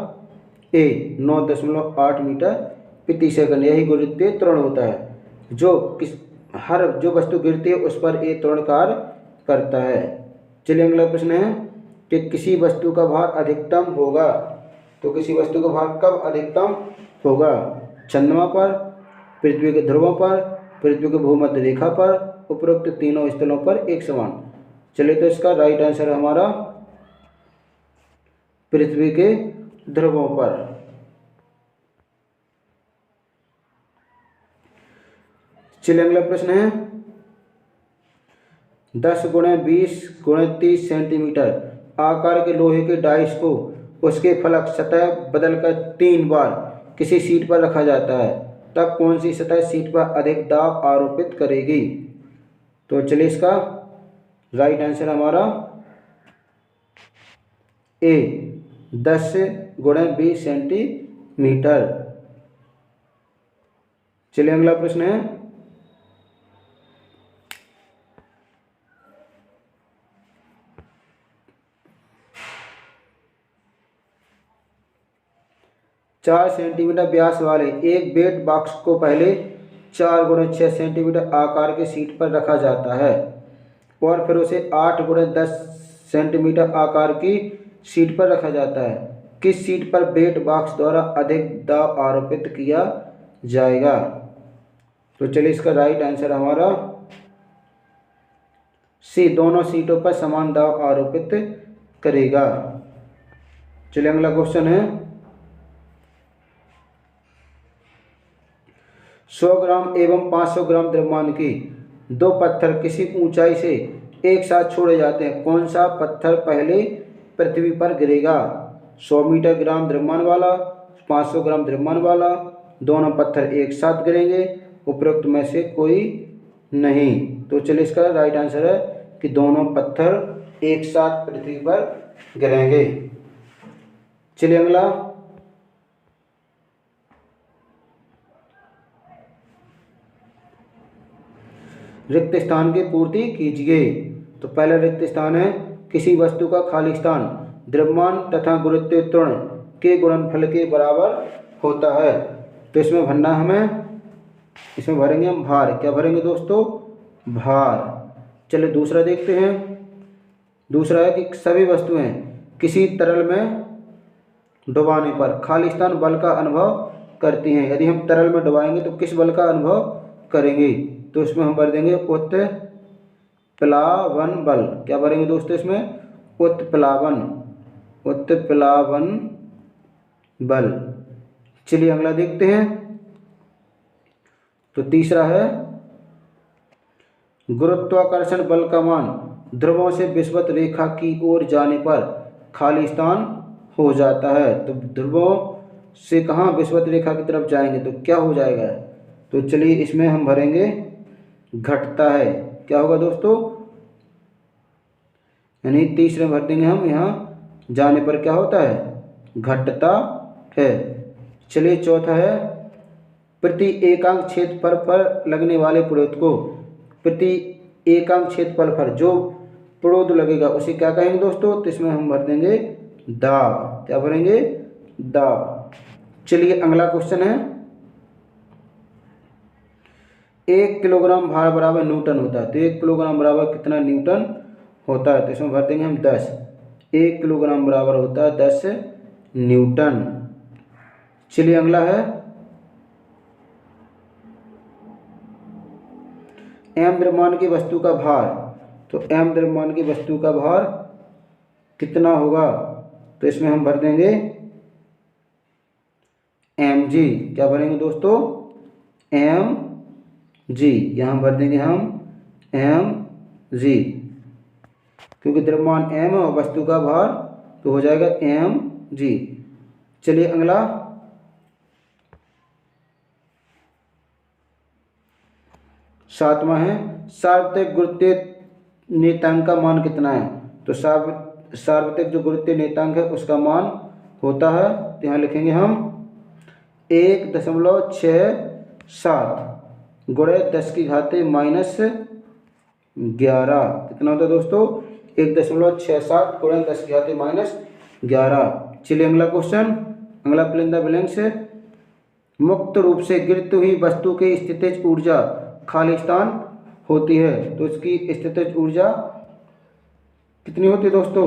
ए, 9.8 मीटर प्रति सेकंड। यही गुरुत्वीय त्वरण होता है जो वस्तु गिरती है उस पर एक त्वरण कार्य करता है। चलिए अगला प्रश्न है कि किसी वस्तु का भार अधिकतम होगा, तो किसी वस्तु का भार कब अधिकतम होगा? चंद्रमा पर, पृथ्वी के ध्रुवों पर, पृथ्वी के भूमध्य रेखा पर, उपरोक्त तीनों स्थलों पर एक समान। चलिए तो इसका राइट आंसर हमारा पृथ्वी के ध्रुवों पर। चलिए अगला प्रश्न है, 10 × 20 × 30 सेंटीमीटर आकार के लोहे के डाइस को उसके फलक सतह बदलकर 3 बार किसी सीट पर रखा जाता है, तब कौन सी सतह सीट पर अधिक दाब आरोपित करेगी? तो चलिए इसका राइट आंसर हमारा ए, 10 × 20 सेंटीमीटर। चलिए अगला प्रश्न है, चार सेंटीमीटर व्यास वाले एक बेड बॉक्स को पहले 4 × 6 सेंटीमीटर आकार की सीट पर रखा जाता है और फिर उसे 8 × 10 सेंटीमीटर आकार की सीट पर रखा जाता है। किस सीट पर बेड बॉक्स द्वारा अधिक दाब आरोपित किया जाएगा? तो चलिए इसका राइट आंसर हमारा सी, दोनों सीटों पर समान दाब आरोपित करेगा। चलिए अगला क्वेश्चन है, 100 ग्राम एवं 500 ग्राम द्रव्यमान की दो पत्थर किसी ऊंचाई से एक साथ छोड़े जाते हैं, कौन सा पत्थर पहले पृथ्वी पर गिरेगा? 100 मीटर ग्राम द्रव्यमान वाला, 500 ग्राम द्रव्यमान वाला, दोनों पत्थर एक साथ गिरेंगे, उपरोक्त में से कोई नहीं। तो चलिए इसका राइट आंसर है कि दोनों पत्थर एक साथ पृथ्वी पर गिरेंगे। चलिए अगला, रिक्त स्थान की पूर्ति कीजिए। तो पहला रिक्त स्थान है, किसी वस्तु का खाली स्थान द्रव्यमान तथा गुरुत्वीय त्वरण के गुणनफल के बराबर होता है। तो इसमें भरना हमें, इसमें भरेंगे हम भार। क्या भरेंगे दोस्तों? भार। चलिए दूसरा देखते हैं। दूसरा है कि सभी वस्तुएं किसी तरल में डुबाने पर खाली स्थान बल का अनुभव करती हैं। यदि हम तरल में डुबाएंगे तो किस बल का अनुभव करेंगे? तो इसमें हम भर देंगे उत्प्लावन बल। क्या भरेंगे दोस्तों इसमें? उत्प्लावन, उत्प्लावन बल। चलिए अगला देखते हैं। तो तीसरा है, गुरुत्वाकर्षण बल का मान ध्रुवों से विषुवत रेखा की ओर जाने पर खाली स्थान हो जाता है। तो ध्रुवों से कहाँ विषुवत रेखा की तरफ जाएंगे तो क्या हो जाएगा? तो चलिए इसमें हम भरेंगे घटता है। क्या होगा दोस्तों? यानी तीसरे भर देंगे हम, यहाँ जाने पर क्या होता है? घटता है। चलिए चौथा है, प्रति एकांक क्षेत्रफल पर लगने वाले प्रोद को, प्रति एकांक क्षेत्रफल पर जो प्रोद लगेगा उसे क्या कहेंगे दोस्तों? तो इसमें हम भर देंगे दाब। क्या भरेंगे? दाब। चलिए अगला क्वेश्चन है, 1 किलोग्राम भार बराबर न्यूटन होता है। तो 1 किलोग्राम बराबर कितना न्यूटन होता है? तो इसमें भर देंगे हम 10। 1 किलोग्राम बराबर होता है 10 न्यूटन। चलिए अगला है, एम द्रव्यमान की वस्तु का भार। तो एम द्रव्यमान की वस्तु का भार कितना होगा? तो इसमें हम भर देंगे एम जी। क्या भरेंगे दोस्तों? एम जी। यहाँ भर देंगे हम एम जी, क्योंकि द्रव्यमान एम और वस्तु का भार तो हो जाएगा एम जी। चलिए अगला, सातवां है, सार्वत्रिक गुरुत्वीय नियतांक का मान कितना है? तो सार्वत्रिक जो गुरुत्वीय नियतांक है उसका मान होता है, तो यहाँ लिखेंगे हम 1.67 गुणे 10 की घाते -11। कितना होता है दोस्तों? 1.67 गुणे 10 की घाते -11। चलिए अगला क्वेश्चन, अगला फिल इन द ब्लैंक्स है, मुक्त रूप से गिरती हुई वस्तु की स्थितिज ऊर्जा खाली स्थान होती है। तो इसकी स्थितिज ऊर्जा कितनी होती है दोस्तों?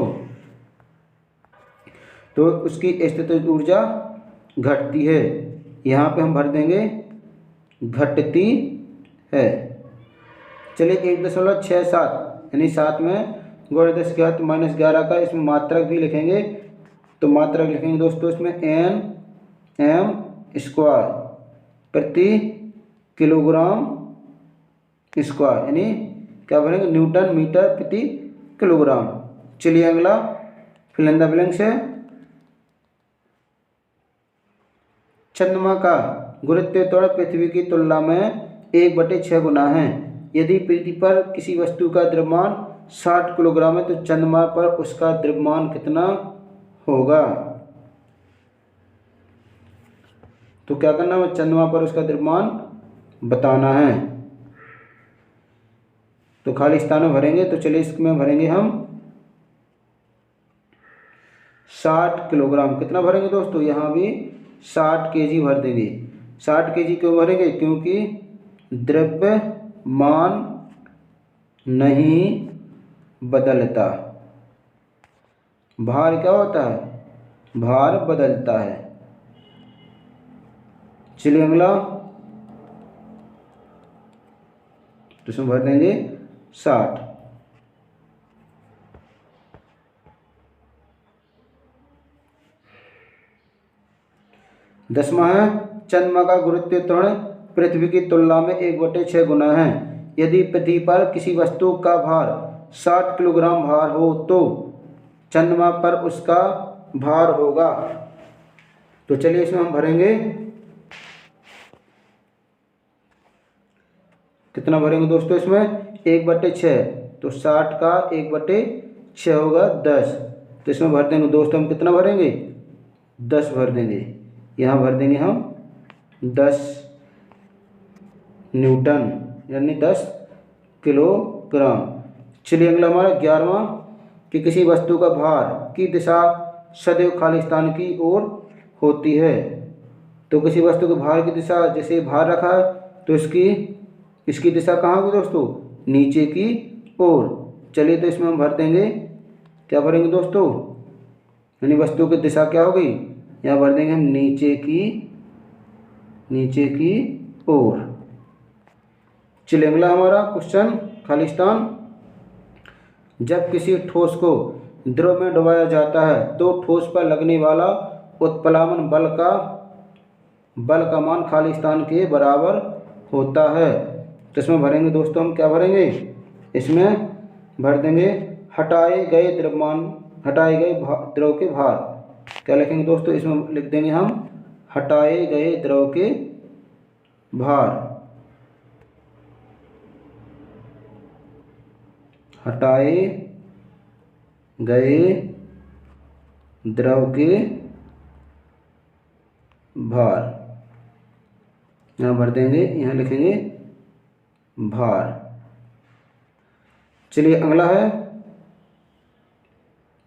तो उसकी स्थितिज ऊर्जा घटती है। यहाँ पे हम भर देंगे घटती है। चलिए 1.67 यानी 7 में गुणे 10 की घात -11 का इसमें मात्रक भी लिखेंगे। तो मात्रक लिखेंगे दोस्तों इसमें एन एम स्क्वायर प्रति किलोग्राम स्क्वायर, यानी क्या भरेंगे? न्यूटन मीटर प्रति किलोग्राम। चलिए अगला फिल इन द ब्लैंक्स है, चंद्रमा का गुरुत्वीय त्वरण पृथ्वी की तुलना में 1/6 गुना है। यदि पृथ्वी पर किसी वस्तु का द्रव्यमान 60 किलोग्राम है तो चंद्रमा पर उसका द्रव्यमान कितना होगा? तो क्या करना है? चंद्रमा पर उसका द्रव्यमान बताना है। तो खाली स्थान में भरेंगे। तो चलिए इसमें भरेंगे हम 60 किलोग्राम। कितना भरेंगे दोस्तों? यहाँ भी 60 केजी भर देंगे। 60 केजी क्यों भरेंगे? क्योंकि द्रव्यमान नहीं बदलता, भार क्या होता है? भार बदलता है। चलिए अगला, तो इसमें भर देंगे 60। दसवां है, चंद्रमा का गुरुत्वीय त्वरण पृथ्वी की तुलना में 1/6 गुना है। यदि पृथ्वी पर किसी वस्तु का भार 60 किलोग्राम भार हो तो चंद्रमा पर उसका भार होगा। तो चलिए इसमें हम भरेंगे, कितना भरेंगे दोस्तों इसमें 1/6, तो 60 का 1/6 होगा 10। तो इसमें भर देंगे दोस्तों हम कितना भरेंगे 10 भर देंगे। यहाँ भर देंगे हम 10 न्यूटन यानी 10 किलोग्राम। चलिए अगला हमारा 11वां कि किसी वस्तु का भार की दिशा सदैव खालिस्तान की ओर होती है। तो किसी वस्तु के भार की दिशा, जैसे भार रखा है तो इसकी दिशा कहाँ होगी दोस्तों, नीचे की ओर। चलिए तो इसमें हम भर देंगे, क्या भरेंगे दोस्तों, यानी वस्तु की दिशा क्या होगी, यहाँ भर देंगे हम नीचे की ओर। चलिए अगला हमारा क्वेश्चन खालिस्तान, जब किसी ठोस को द्रव में डुबाया जाता है तो ठोस पर लगने वाला उत्प्लावन बल का मान खालिस्तान के बराबर होता है। तो इसमें भरेंगे दोस्तों हम क्या भरेंगे, इसमें भर देंगे हटाए गए द्रव के भार। क्या लिखेंगे दोस्तों, इसमें लिख देंगे हम हटाए गए द्रव के भार, हटाए गए द्रव के भार, यहाँ भर देंगे, यहाँ लिखेंगे भार। चलिए अगला है,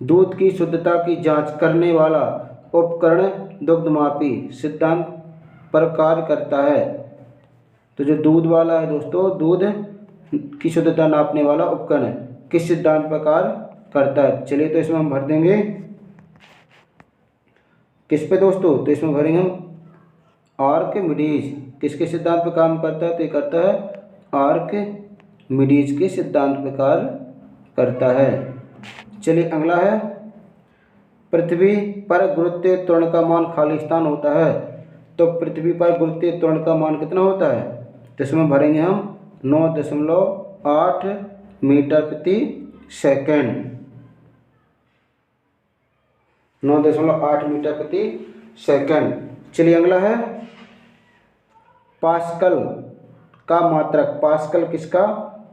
दूध की शुद्धता की जांच करने वाला उपकरण दुग्धमापी सिद्धांत पर कार्य करता है। तो जो दूध वाला है दोस्तों, दूध की शुद्धता नापने वाला उपकरण किस सिद्धांत पर कार्य करता है। चलिए तो इसमें हम भर देंगे किस पे दोस्तों, तो इसमें भरेंगे हम आर्किमिडीज। किसके सिद्धांत पर काम करता है, तो ये करता है आर्किमिडीज के सिद्धांत पर कार्य करता है। चलिए अगला है, पृथ्वी पर गुरुत्वीय त्वरण का मान खालिस्तान होता है। तो पृथ्वी पर गुरुत्वीय त्वरण का मान कितना होता है, तो इसमें भरेंगे हम 9.8 मीटर प्रति सेकंड, 9.8 मीटर प्रति सेकंड। चलिए अगला है, पास्कल का मात्रक। पास्कल किसका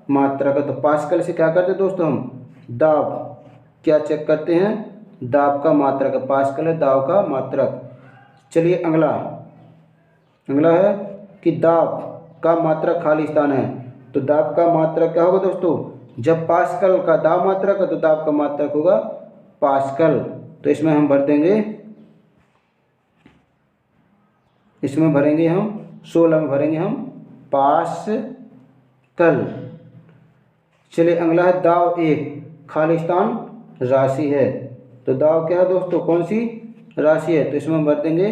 मात्रक है, तो पास्कल से क्या करते हैं दोस्तों, हम दाब क्या चेक करते हैं, दाब का मात्रक है, पास्कल है दाब का मात्रक। चलिए अगला है कि दाब का मात्रक खालिस्तान है। तो दाब का मात्रक क्या होगा दोस्तों, जब पास्कल का दाब मात्रक है तो दाब का मात्रक होगा पास्कल। तो इसमें हम भर देंगे, इसमें भरेंगे हम 16 में भरेंगे हम पास्कल। चलिए अगला है, दाब एक खालिस्तान राशि है। तो दाब क्या है दोस्तों, कौन सी राशि है, तो इसमें हम भर देंगे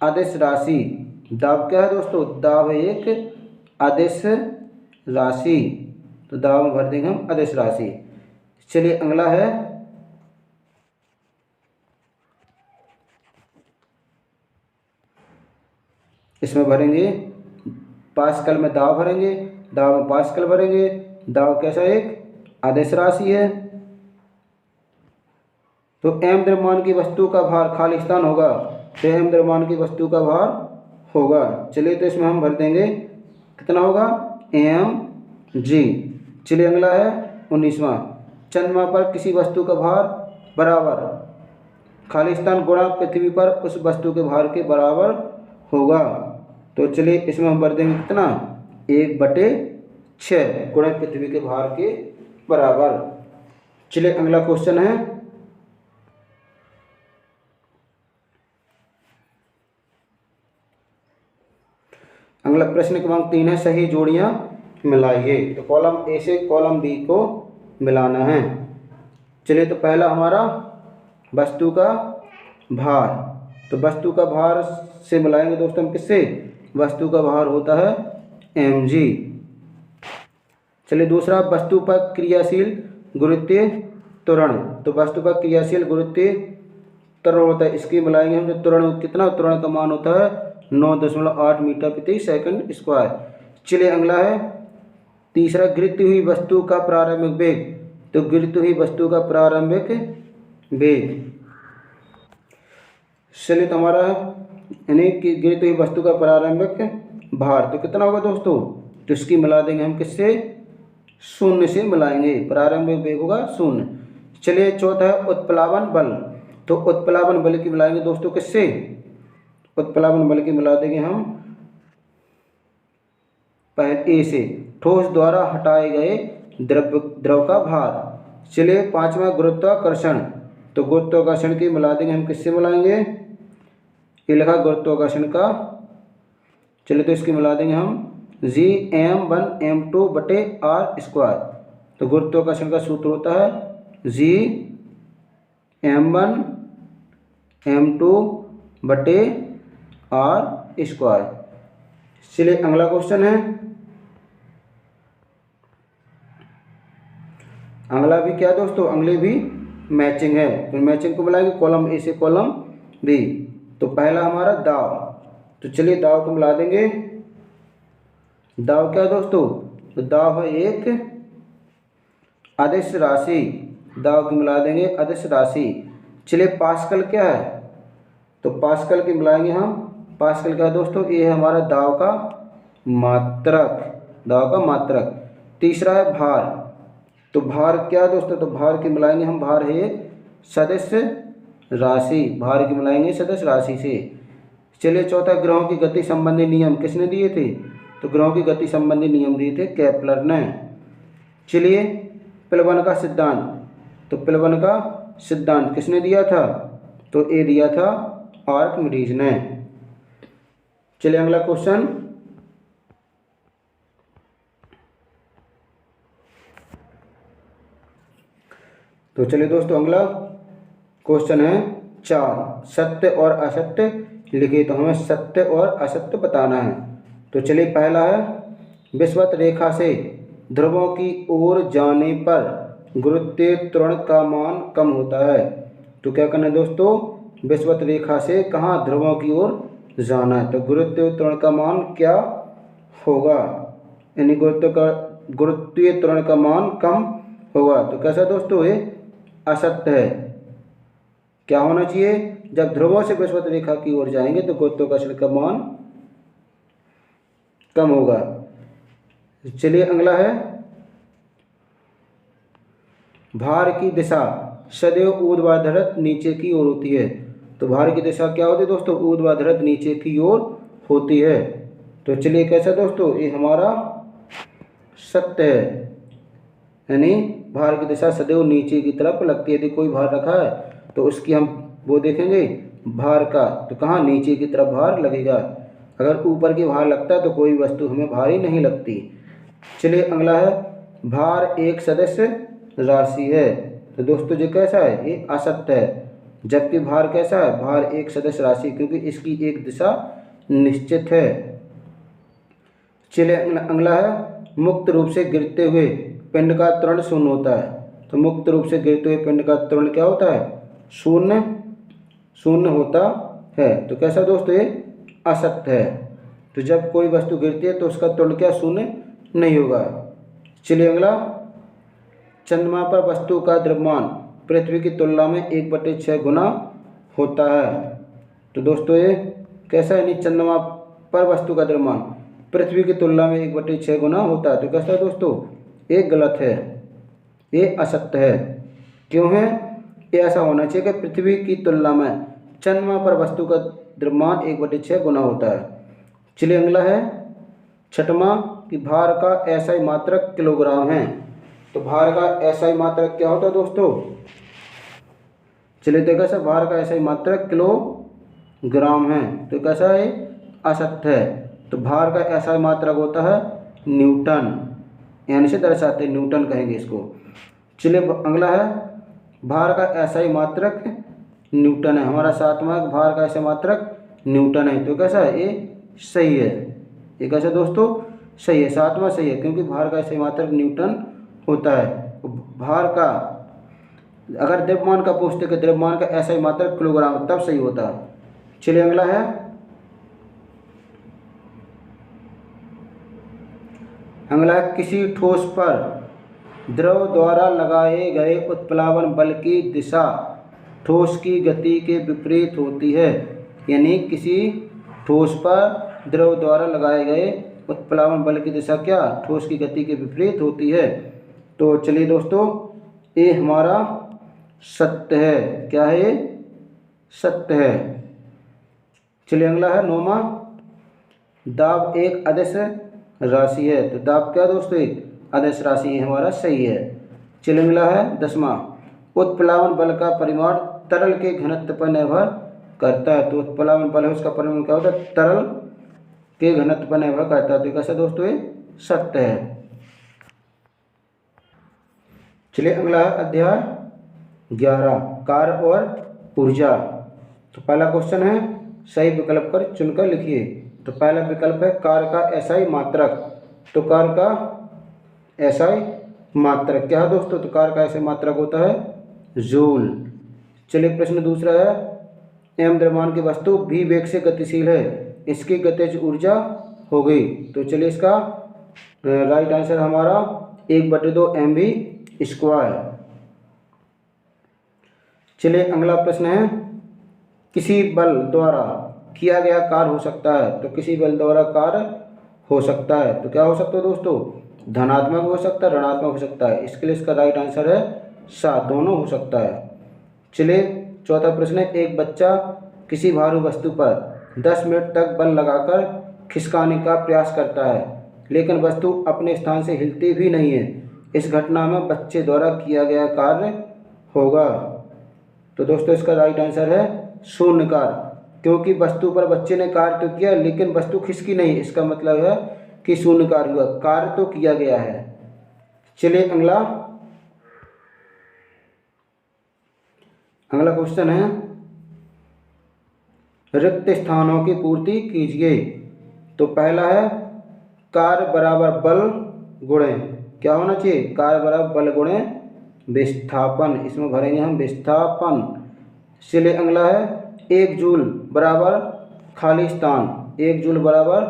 अदिश राशि। दाब क्या है दोस्तों, दाब एक अदिश राशि, तो दाब में भर देंगे हम अदिश राशि। चलिए अगला है, इसमें भरेंगे पास्कल में दाब भरेंगे, दाब में पास्कल भरेंगे। दाब कैसा एक अदिश राशि है। तो m द्रव्यमान की वस्तु का भार खालिस्तान होगा, तो m द्रव्यमान की वस्तु का भार होगा। चलिए तो इसमें हम भर देंगे कितना होगा mg। चलिए अगला है 19वां, चंद्रमा पर किसी वस्तु का भार बराबर खालिस्तान गुणा पृथ्वी पर उस वस्तु के भार के बराबर होगा। तो चलिए इसमें हम भर देंगे कितना 1/6 गुणा पृथ्वी के भार के बराबर। चलिए अगला क्वेश्चन है, अगला प्रश्न क्रमांक 3 है, सही जोड़ियां मिलाइए। तो कॉलम ए से कॉलम बी को मिलाना है। चलिए तो पहला हमारा वस्तु का भार, तो वस्तु का भार से मिलाएंगे दोस्तों हम किससे, वस्तु का भार होता है mg। चलिए दूसरा, वस्तु पर क्रियाशील गुरुत्वीय त्वरण। तो वस्तु पर क्रियाशील गुरुत्वीय त्वरण होता है, इसकी मिलाएंगे हम, जो त्वरण कितना, त्वरण का मान होता है 9.8 मीटर प्रति सेकंड स्क्वायर। चलिए अगला है, तीसरा गिरती हुई वस्तु का प्रारंभिक वेग, तो गिरती हुई वस्तु का प्रारंभिक वेग। चलिए तो हमारा यानी कि गिरती हुई वस्तु का प्रारंभिक भार तो कितना होगा दोस्तों, तो इसकी मिला देंगे हम किससे, शून्य से मिलाएंगे, प्रारंभिक वेग होगा शून्य। चलिए चौथा है उत्प्लावन बल, तो उत्प्लावन बल की मिलाएंगे दोस्तों किससे, उत्प्लावन बल की मिला देंगे हम पहले ए से, ठोस द्वारा हटाए गए द्रव का भार। चलिए पांचवा गुरुत्वाकर्षण, तो गुरुत्वाकर्षण की मिला देंगे हम किससे मिलाएंगे, ये लिखा गुरुत्वाकर्षण का। चलिए तो इसकी मिला देंगे हम Gm1m2/r²। तो गुरुत्वाकर्षण का सूत्र होता है Gm1m2/r²। चलिए अगला क्वेश्चन है, अगला भी क्या दोस्तों, अगले भी मैचिंग है, तो मैचिंग को मिलाएंगे कॉलम ए से कॉलम बी। तो पहला हमारा दाव, तो चलिए दाव को मिला देंगे। दाव क्या दोस्तों, तो दाव है एक अदिश राशि, दाव की मिला देंगे अदिश राशि। चलिए पास्कल क्या है, तो पास्कल की मिलाएंगे हम, पास्कल क्या दोस्तों, ये है हमारा दाव का मात्रक, दाव का मात्रक। तीसरा है भार, तो भार क्या दोस्तों, तो भार की मिलाएंगे हम, भार है एक सदिश राशि, भार की मिलाएंगे सदिश राशि से। चलिए चौथा ग्रहों की गति संबंधी नियम किसने दिए थे, तो ग्रहों की गति संबंधी नियम दिए थे केपलर ने। चलिए प्लवन का सिद्धांत, तो प्लवन का सिद्धांत किसने दिया था, तो ये दिया था आर्किमिडीज ने। चलिए अगला क्वेश्चन, तो चलिए दोस्तों अगला क्वेश्चन है 4, सत्य और असत्य लिखिए, तो हमें सत्य और असत्य बताना है। तो चलिए पहला है विषुवत रेखा से ध्रुवों की ओर जाने पर गुरुत्वीय त्वरण का मान कम होता है। तो क्या करना है दोस्तों, विषुवत रेखा से कहाँ ध्रुवों की ओर जाना है, तो गुरुत्वीय त्वरण का मान क्या होगा, यानी गुरुत्वीय त्वरण का मान कम होगा। तो कैसा दोस्तों, ये असत्य है। क्या होना चाहिए, जब ध्रुवों से विषुवत रेखा की ओर जाएंगे तो गुरुत्वाकर्षण का मान कम होगा। चलिए अगला है भार की दिशा सदैव ऊर्ध्वाधर नीचे की ओर होती है। तो भार की दिशा क्या होती है दोस्तों, ऊर्ध्वाधर नीचे की ओर होती है। तो चलिए कैसा दोस्तों, ये हमारा सत्य है, यानी भार की दिशा सदैव नीचे की तरफ लगती है। यदि कोई भार रखा है तो उसकी हम वो देखेंगे भार का, तो कहाँ नीचे की तरफ भार लगेगा, अगर ऊपर की भार लगता है तो कोई वस्तु हमें भारी नहीं लगती। चलिए अगला है भार एक सदस्य राशि है। तो दोस्तों ये कैसा है, ये असत्य है, जबकि भार कैसा है, भार एक सदस्य राशि, क्योंकि इसकी एक दिशा निश्चित है। चलिए अगला है मुक्त रूप से गिरते हुए पिंड का त्वरण शून्य होता है। तो मुक्त रूप से गिरते हुए पिंड का त्वरण क्या होता है, शून्य होता है। तो कैसा दोस्तों, ये असत्य है। तो जब कोई वस्तु गिरती है तो उसका त्वरण क्या, शून्य नहीं होगा। चलिए अगला, चंद्रमा पर वस्तु का द्रव्यमान पृथ्वी की तुलना में 1/6 गुना होता है। तो दोस्तों ये कैसा है, यानी चंद्रमा पर वस्तु का द्रव्यमान पृथ्वी की तुलना में 1/6 गुना होता है। तो कैसा है दोस्तों, ये गलत है, ये असत्य है। क्यों है, ये ऐसा होना चाहिए कि पृथ्वी की तुलना में चंद्रमा पर वस्तु का द्रव्यमान 1/6 गुना होता है। चलिए अगला है छठवां कि भार का एसआई मात्रक किलोग्राम है। तो भार का एसआई मात्रक क्या होता है दोस्तों, चलिए देखा सर, भार का एसआई मात्रक किलोग्राम है। तो कैसा है, असत्य है। तो भार का एसआई मात्रक होता है न्यूटन, यानी से दर्शाते न्यूटन कहेंगे इसको। चलिए अगला है भार का एसआई मात्रक न्यूटन है, हमारा सातवां भार का एसआई मात्रक न्यूटन है। तो कैसा है, ये सही है, ये कैसा दोस्तों, सही है, सातवां सही है, क्योंकि भार का एसआई मात्रक न्यूटन होता है। भार का अगर द्रव्यमान का पूछते कि द्रव्यमान का एसआई मात्रक किलोग्राम, तब सही होता है। चलिए अगला है अगला है किसी ठोस पर द्रव द्वारा लगाए गए उत्प्लावन बल की दिशा ठोस की गति के विपरीत होती है। यानी किसी ठोस पर द्रव द्वारा लगाए गए उत्प्लावन बल की दिशा क्या ठोस की गति के विपरीत होती है। तो चलिए दोस्तों, ये हमारा सत्य है। क्या है ये? सत्य है। चलिए अगला है 9वां, दाब एक अदिश राशि है। तो दाब क्या दोस्तों? एक अदिश राशि है, हमारा सही है। चलिए अगला है 10वां, उत्प्लावन बल का परिमाण तरल के घनत्व पर निर्भर करता है। तो उत्प्लावन बल है उसका परिमाण क्या होता है? तरल के घनत्व पर निर्भर करता है। तो कैसा दोस्तों? ये सत्य है। चलिए अगला है अध्याय 11, कार्य और ऊर्जा। तो पहला क्वेश्चन है, सही विकल्प पर चुनकर लिखिए। तो पहला विकल्प है कार्य का एसआई मात्रक। तो कार्य का एसआई मात्रक क्या है दोस्तों? तो कार्य का एसआई मात्रक होता है जूल। चलिए प्रश्न दूसरा है, एम द्रव्यमान की वस्तु भी वेग से गतिशील है, इसकी गतिज ऊर्जा हो गई। तो चलिए इसका राइट आंसर हमारा 1/2 mv²। चलिए अगला प्रश्न है, किसी बल द्वारा किया गया कार्य हो सकता है। तो किसी बल द्वारा कार्य हो सकता है, तो क्या हो सकता है दोस्तों? धनात्मक हो सकता है, ऋणात्मक हो सकता है। इसके लिए इसका राइट आंसर है 7, दोनों हो सकता है। चलिए चौथा प्रश्न है, एक बच्चा किसी भारी वस्तु पर 10 मिनट तक बल लगाकर खिसकाने का प्रयास करता है, लेकिन वस्तु अपने स्थान से हिलती भी नहीं है। इस घटना में बच्चे द्वारा किया गया कार्य होगा। तो दोस्तों इसका राइट आंसर है शून्य कार्य, क्योंकि वस्तु पर बच्चे ने कार्य तो किया लेकिन वस्तु खिसकी नहीं। इसका मतलब है कि शून्य कार्य हुआ, कार्य तो किया गया है। चलिए अगला क्वेश्चन है, रिक्त स्थानों की पूर्ति कीजिए। तो पहला है कार्य बराबर बल गुणे क्या होना चाहिए? कार्य बराबर बल गुणे विस्थापन। इसमें भरेंगे हम विस्थापन। चलिए अगला है 1 जूल बराबर खाली स्थान। 1 जूल बराबर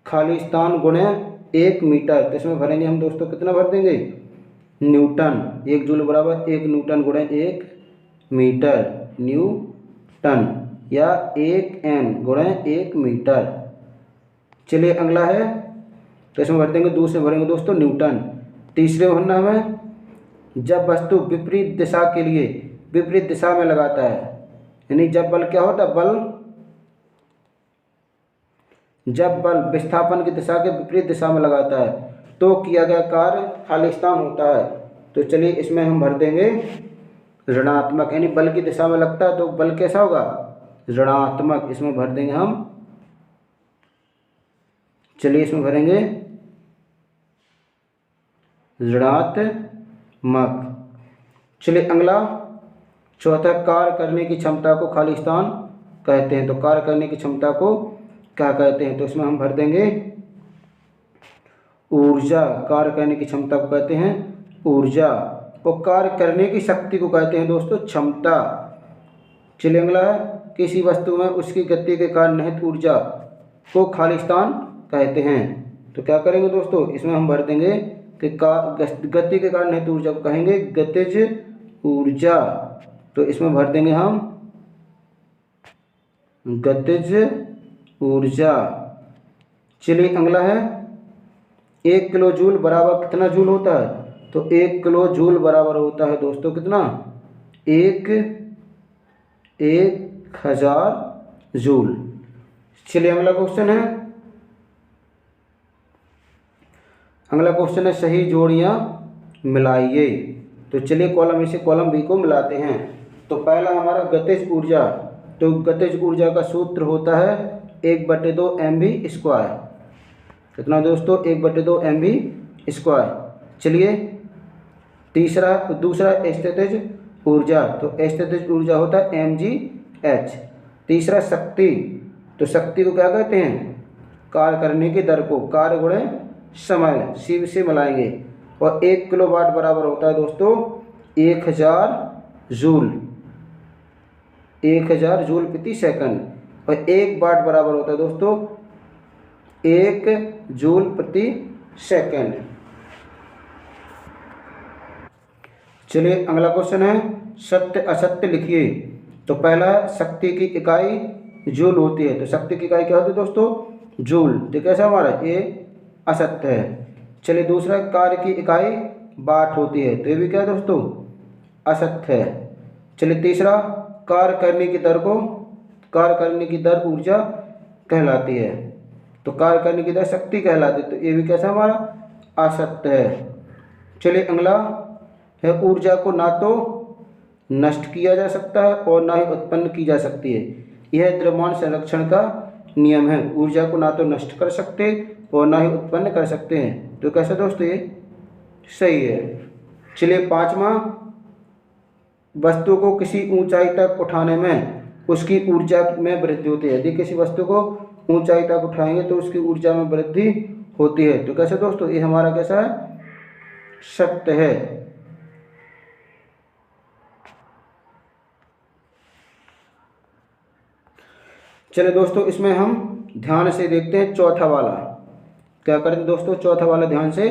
खाली स्थान गुणे 1 मीटर। तो इसमें भरेंगे हम दोस्तों कितना भर देंगे? न्यूटन। 1 जूल बराबर 1 न्यूटन गुणे 1 मीटर, न्यूटन, या 1 n गुणे 1 मीटर। चलिए अगला है, तो इसमें भर देंगे, दूसरे भरेंगे दोस्तों न्यूटन। तीसरे में भरना हमें, जब वस्तु विपरीत दिशा के लिए विपरीत दिशा में लगाता है, यानी जब बल क्या होता है? जब बल विस्थापन की दिशा के विपरीत दिशा में लगाता है तो किया गया कार्य खाली स्थान होता है। तो चलिए इसमें हम भर देंगे ऋणात्मक, यानी बल की दिशा में लगता है तो बल कैसा होगा? ऋणात्मक। इसमें भर देंगे हम, चलिए इसमें भरेंगे ऋणात्मक। चलिए अगला चौथा, कार्य करने की क्षमता को खाली स्थान कहते हैं। तो कार्य करने की क्षमता को क्या कहते हैं? तो इसमें हम भर देंगे ऊर्जा। कार्य करने की क्षमता को कहते हैं ऊर्जा, और कार्य करने की शक्ति को कहते हैं दोस्तों क्षमता। चलिए अगला है, किसी वस्तु में उसकी गति के कारण निहित ऊर्जा को खाली स्थान कहते हैं। तो क्या करेंगे दोस्तों? इसमें हम भर देंगे कि गति के कारण निहित ऊर्जा को कहेंगे गतिज ऊर्जा। तो इसमें भर देंगे हम गतिज ऊर्जा। चलिए अगला है, 1 किलो जूल बराबर कितना जूल होता है? तो 1 किलो जूल बराबर होता है दोस्तों कितना? 1000 जूल। चलिए अगला क्वेश्चन है, सही जोड़ियां मिलाइए। तो चलिए कॉलम ए से कॉलम बी को मिलाते हैं। तो पहला हमारा गतिज ऊर्जा। तो गतिज ऊर्जा का सूत्र होता है 1/2 mv²। कितना दोस्तों? 1/2 mv²। चलिए दूसरा स्थितिज ऊर्जा। तो स्थितिज ऊर्जा होता है mgh। तीसरा शक्ति। तो शक्ति को क्या कहते हैं? कार्य करने की दर को कार्य गुणे समय सी से मिलाएंगे। और 1 किलोवाट बराबर होता है दोस्तों 1000 जूल। 1000 जूल प्रति सेकंड। और 1 वाट बराबर होता है दोस्तों 1 जूल प्रति सेकेंड। चलिए अगला क्वेश्चन है, सत्य असत्य लिखिए। तो पहला शक्ति की इकाई जूल होती है, तो शक्ति की इकाई क्या होती है दोस्तों, जूल। तो कैसा हमारा ये असत्य है। चलिए दूसरा, कार्य की इकाई वाट होती है, तो ये भी क्या है दोस्तों, असत्य है। चलिए तीसरा, कार्य करने की दर ऊर्जा कहलाती है, तो कार्य करने की दर शक्ति कहलाती है, तो ये भी कैसा हमारा असत्य है। चलिए अगला है, ऊर्जा को ना तो नष्ट किया जा सकता है और ना ही उत्पन्न की जा सकती है, यह द्रव्यमान संरक्षण का नियम है। ऊर्जा को ना तो नष्ट कर सकते और ना ही उत्पन्न कर सकते हैं, तो कैसा दोस्तों ये सही है। चलिए पांचवा, वस्तु को किसी ऊंचाई तक उठाने में उसकी ऊर्जा में वृद्धि होती है। यदि किसी वस्तु को ऊंचाई तक उठाएंगे तो उसकी ऊर्जा में वृद्धि होती है, तो कैसे दोस्तों ये हमारा कैसा है, सत्य है। चलिए दोस्तों इसमें हम ध्यान से देखते हैं चौथा वाला, क्या करें दोस्तों, चौथा वाला ध्यान से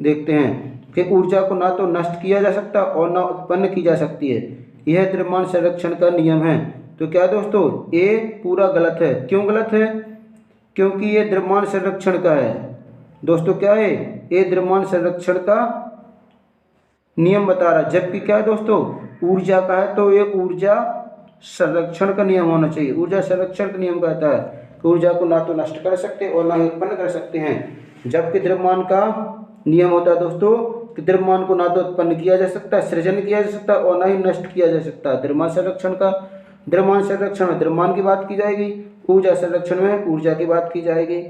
देखते हैं कि ऊर्जा को ना तो नष्ट किया जा सकता और ना उत्पन्न की जा सकती है, यह द्रव्यमान संरक्षण का नियम है। तो क्या दोस्तों ये पूरा गलत है। क्यों गलत है, क्योंकि ये द्रव्यमान संरक्षण का है दोस्तों, क्या है ये द्रव्यमान संरक्षण का नियम बता रहा है, जबकि क्या है दोस्तों ऊर्जा का है, तो ये ऊर्जा संरक्षण का नियम होना चाहिए। ऊर्जा संरक्षण का नियम कहता है कि ऊर्जा को ना तो नष्ट कर सकते और ना ही उत्पन्न कर सकते हैं, जबकि द्रव्यमान का नियम होता है दोस्तों कि द्रव्यमान को ना तो उत्पन्न किया जा सकता, सृजन किया जा सकता और ना ही नष्ट किया जा सकता। द्रव्यमान संरक्षण में द्रव्यमान की बात की जाएगी, ऊर्जा संरक्षण में ऊर्जा की बात की जाएगी।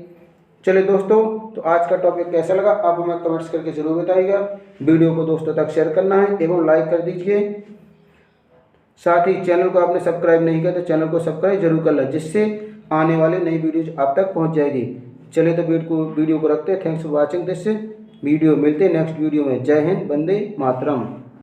चलिए दोस्तों, तो आज का टॉपिक कैसा लगा आप हमें कमेंट्स करके जरूर बताइएगा। वीडियो को दोस्तों तक शेयर करना है एवं लाइक कर दीजिए। साथ ही चैनल को आपने सब्सक्राइब नहीं किया तो चैनल को सब्सक्राइब जरूर कर लें, जिससे आने वाले नई वीडियोज आप तक पहुंच जाएगी। चलिए तो वीडियो को रखते हैं। Thanks for watching this video. मिलते हैं नेक्स्ट वीडियो में। जय हिंद, वंदे मातरम।